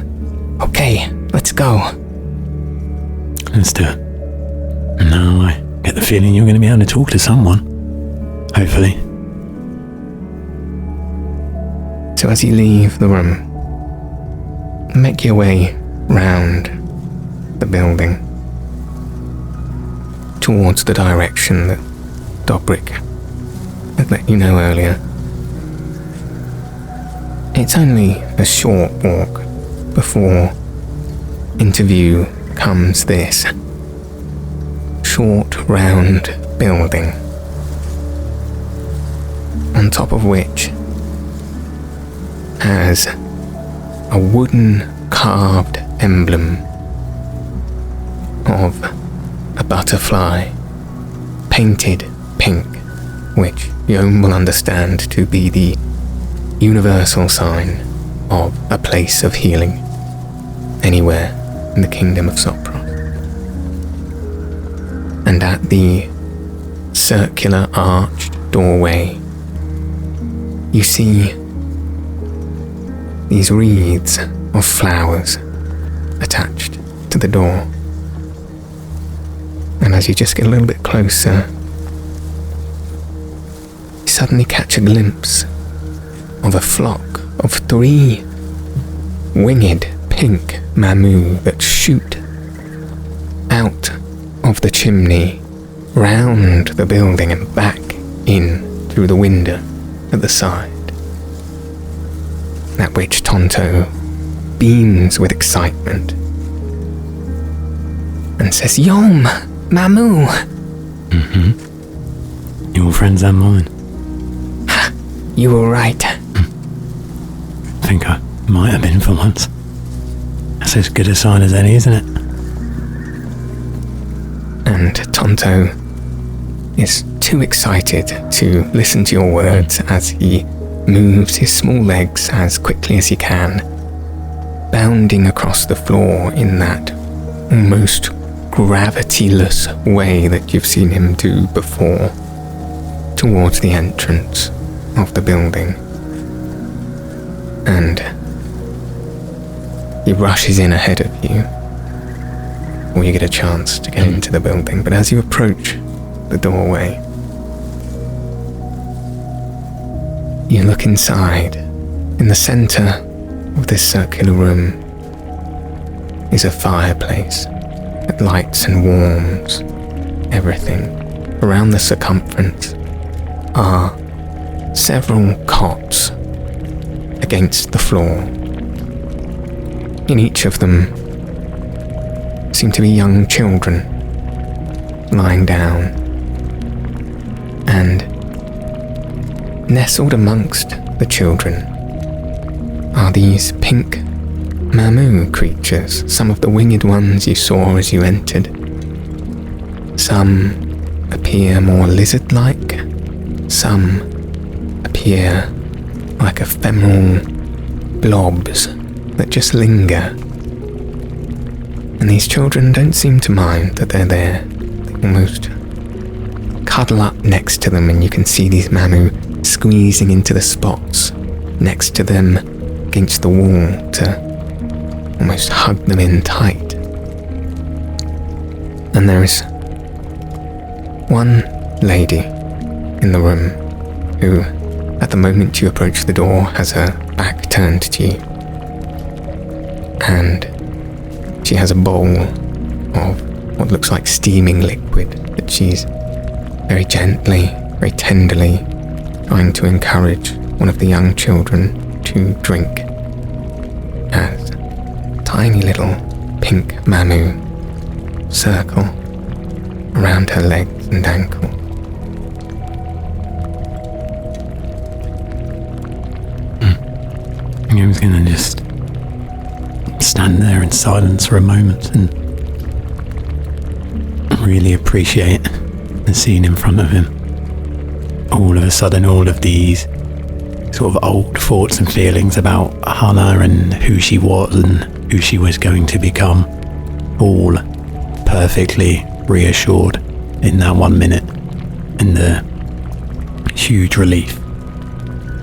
"Okay, let's go." Let's do it. And now I get the feeling you're going to be able to talk to someone. Hopefully. So as you leave the room, make your way round the building. towards the direction that Dobrik had let you know earlier. It's only a short walk before into view comes this short, round building, on top of which has a wooden carved emblem of a butterfly painted pink, which Yohm will understand to be the universal sign of a place of healing anywhere in the kingdom of Sopra. And at the circular arched doorway, you see these wreaths of flowers attached to the door. And as you just get a little bit closer, you suddenly catch a glimpse of a flock of 3 winged pink mamu that shoot out of the chimney, round the building and back in through the window at the side. At which Tonto beams with excitement and says, "Yohm, Mamu!" Mm-hmm. Your friends and mine. You were right. I think I might have been for once. That's as good a sign as any, isn't it? And Tonto is too excited to listen to your words as he moves his small legs as quickly as he can, bounding across the floor in that almost gravityless way that you've seen him do before, towards the entrance of the building. And he rushes in ahead of you, or you get a chance to get into the building. But as you approach the doorway, you look inside. In the center of this circular room is a fireplace that lights and warms everything. Around the circumference are several cots against the floor. In each of them seem to be young children lying down, and nestled amongst the children are these pink mamu creatures, some of the winged ones you saw as you entered. Some appear more lizard-like, some appear like ephemeral blobs that just linger. And these children don't seem to mind that they're there. They almost cuddle up next to them, and you can see these mamu squeezing into the spots next to them against the wall to almost hug them in tight. And there is one lady in the room who, at the moment you approach the door, has her back turned to you, and she has a bowl of what looks like steaming liquid that she's very gently, very tenderly trying to encourage one of the young children to drink, as tiny little pink mamu circle around her legs and ankle. I was going to just stand there in silence for a moment and really appreciate the scene in front of him. All of a sudden, all of these sort of old thoughts and feelings about Hana and who she was and who she was going to become, all perfectly reassured in that 1 minute, and the huge relief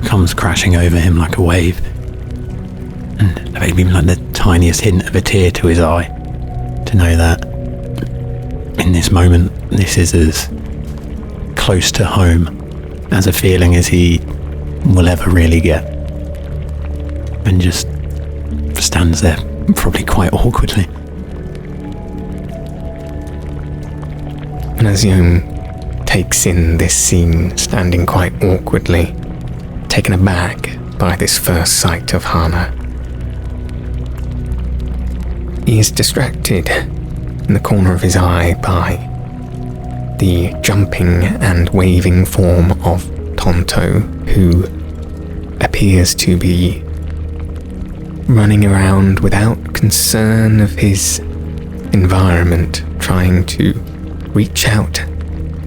comes crashing over him like a wave, and maybe even like the tiniest hint of a tear to his eye, to know that in this moment this is as close to home as a feeling as he will ever really get, and just stands there probably quite awkwardly. And as Yohm takes in this scene, standing quite awkwardly, taken aback by this first sight of Hana. He is distracted in the corner of his eye by the jumping and waving form of Tonto, who appears to be running around without concern of his environment, trying to reach out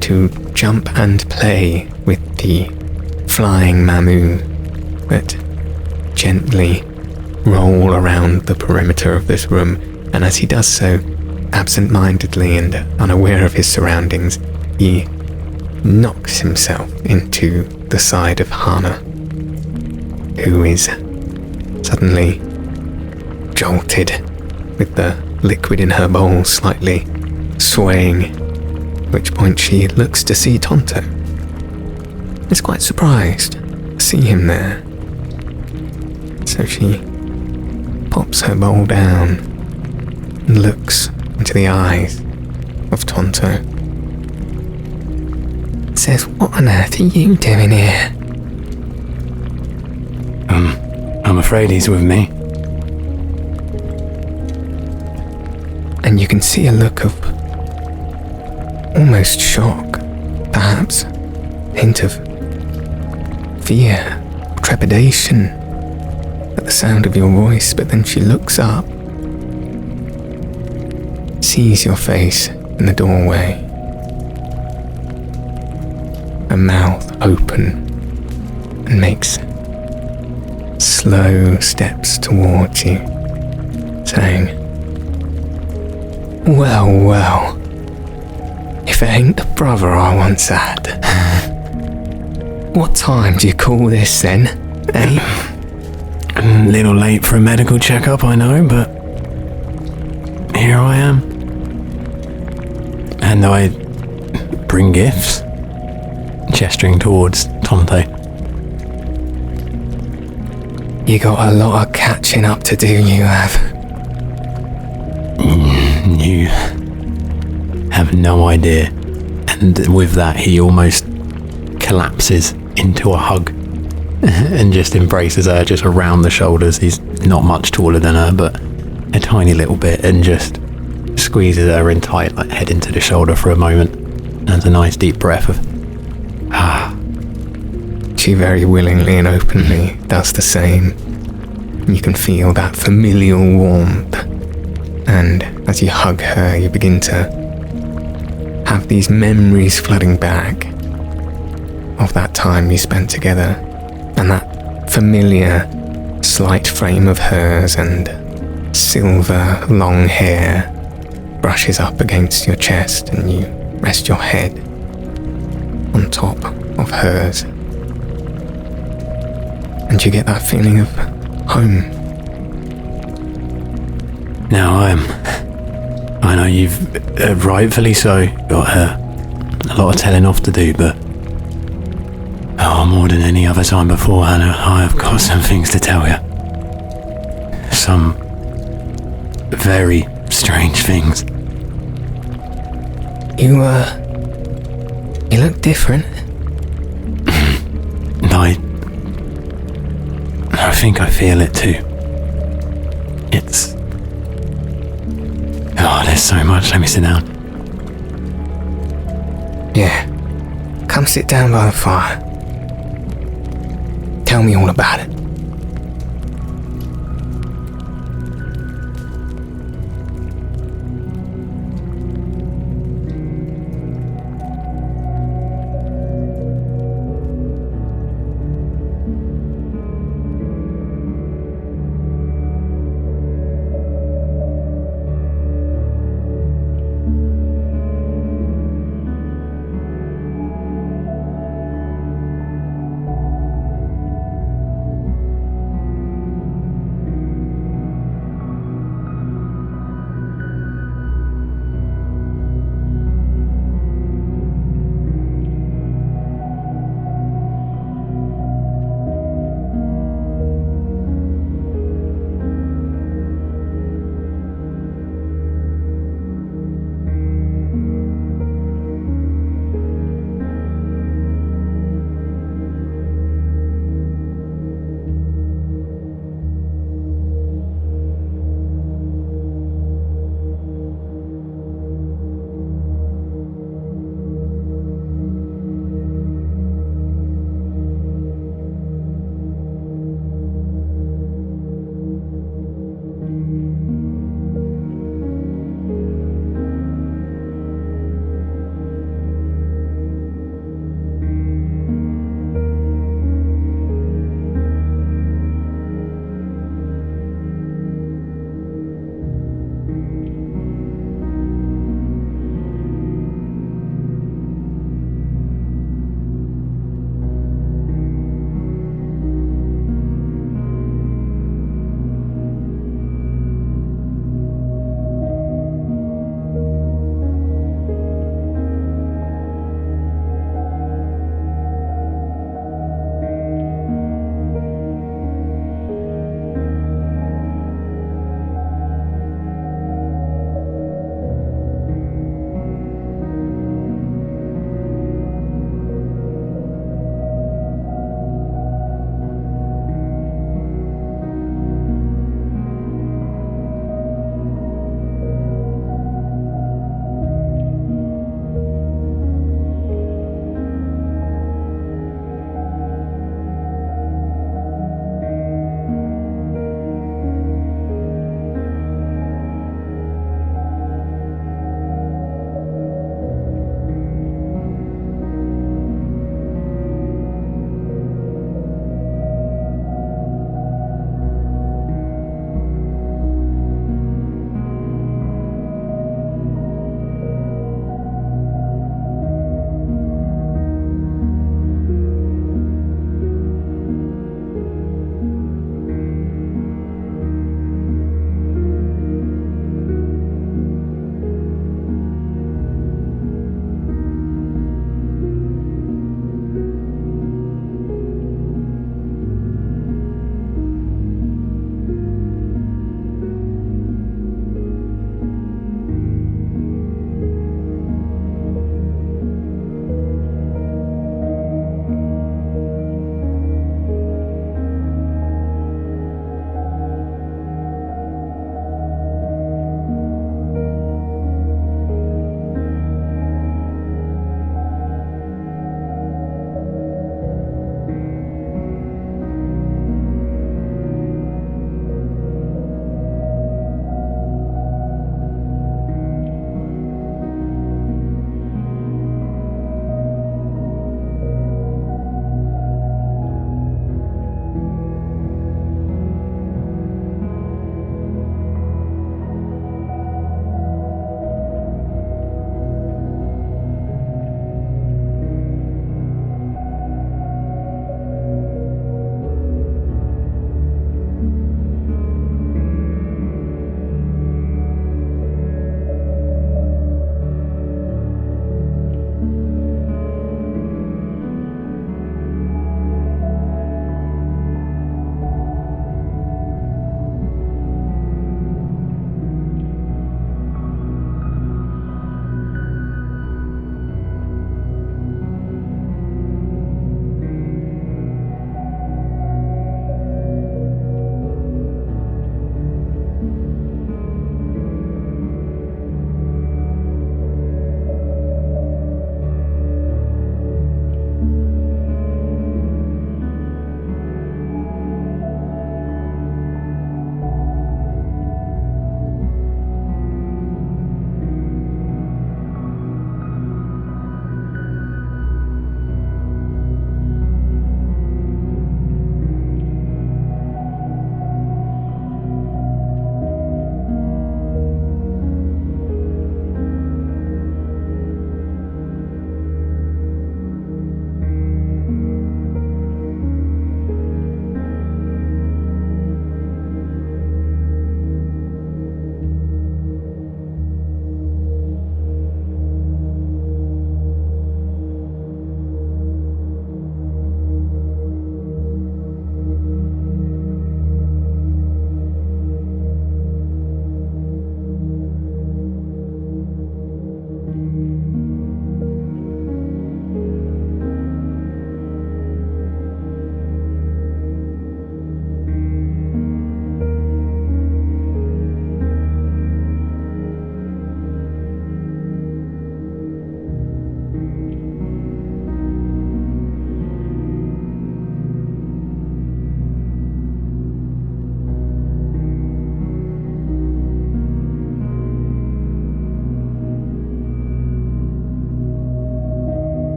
to jump and play with the flying mamu that gently roll around the perimeter of this room, and as he does so, absent-mindedly and unaware of his surroundings, he knocks himself into the side of Hana, who is suddenly jolted with the liquid in her bowl slightly swaying, at which point she looks to see Tonto. Is quite surprised to see him there. So she pops her bowl down and looks into the eyes of Tonto. Says, "What on earth are you doing here?" I'm afraid he's with me. And you can see a look of almost shock, perhaps a hint of fear, trepidation at the sound of your voice, but then she looks up, sees your face in the doorway, her mouth open, and makes slow steps towards you, saying, Well, if it ain't the brother I once had. What time do you call this then, eh? A little late for a medical checkup, I know, but here I am. And I bring gifts, gesturing towards Tonto. You got a lot of catching up to do, you have. You have no idea. And with that, he almost collapses into a hug and just embraces her just around the shoulders. He's not much taller than her, but a tiny little bit, and just squeezes her in tight, like head into the shoulder for a moment, and has a nice deep breath of She very willingly and openly does the same. You can feel that familial warmth, and as you hug her, you begin to have these memories flooding back of that time you spent together, and that familiar slight frame of hers and silver long hair brushes up against your chest, and you rest your head on top of hers, and you get that feeling of home. Now, I know you've rightfully so got a lot of telling off to do, but more than any other time before, Hana, I have got some things to tell you. Some very strange things. You look different. I think I feel it too. It's... there's so much. Let me sit down. Yeah. Come sit down by the fire. Tell me all about it.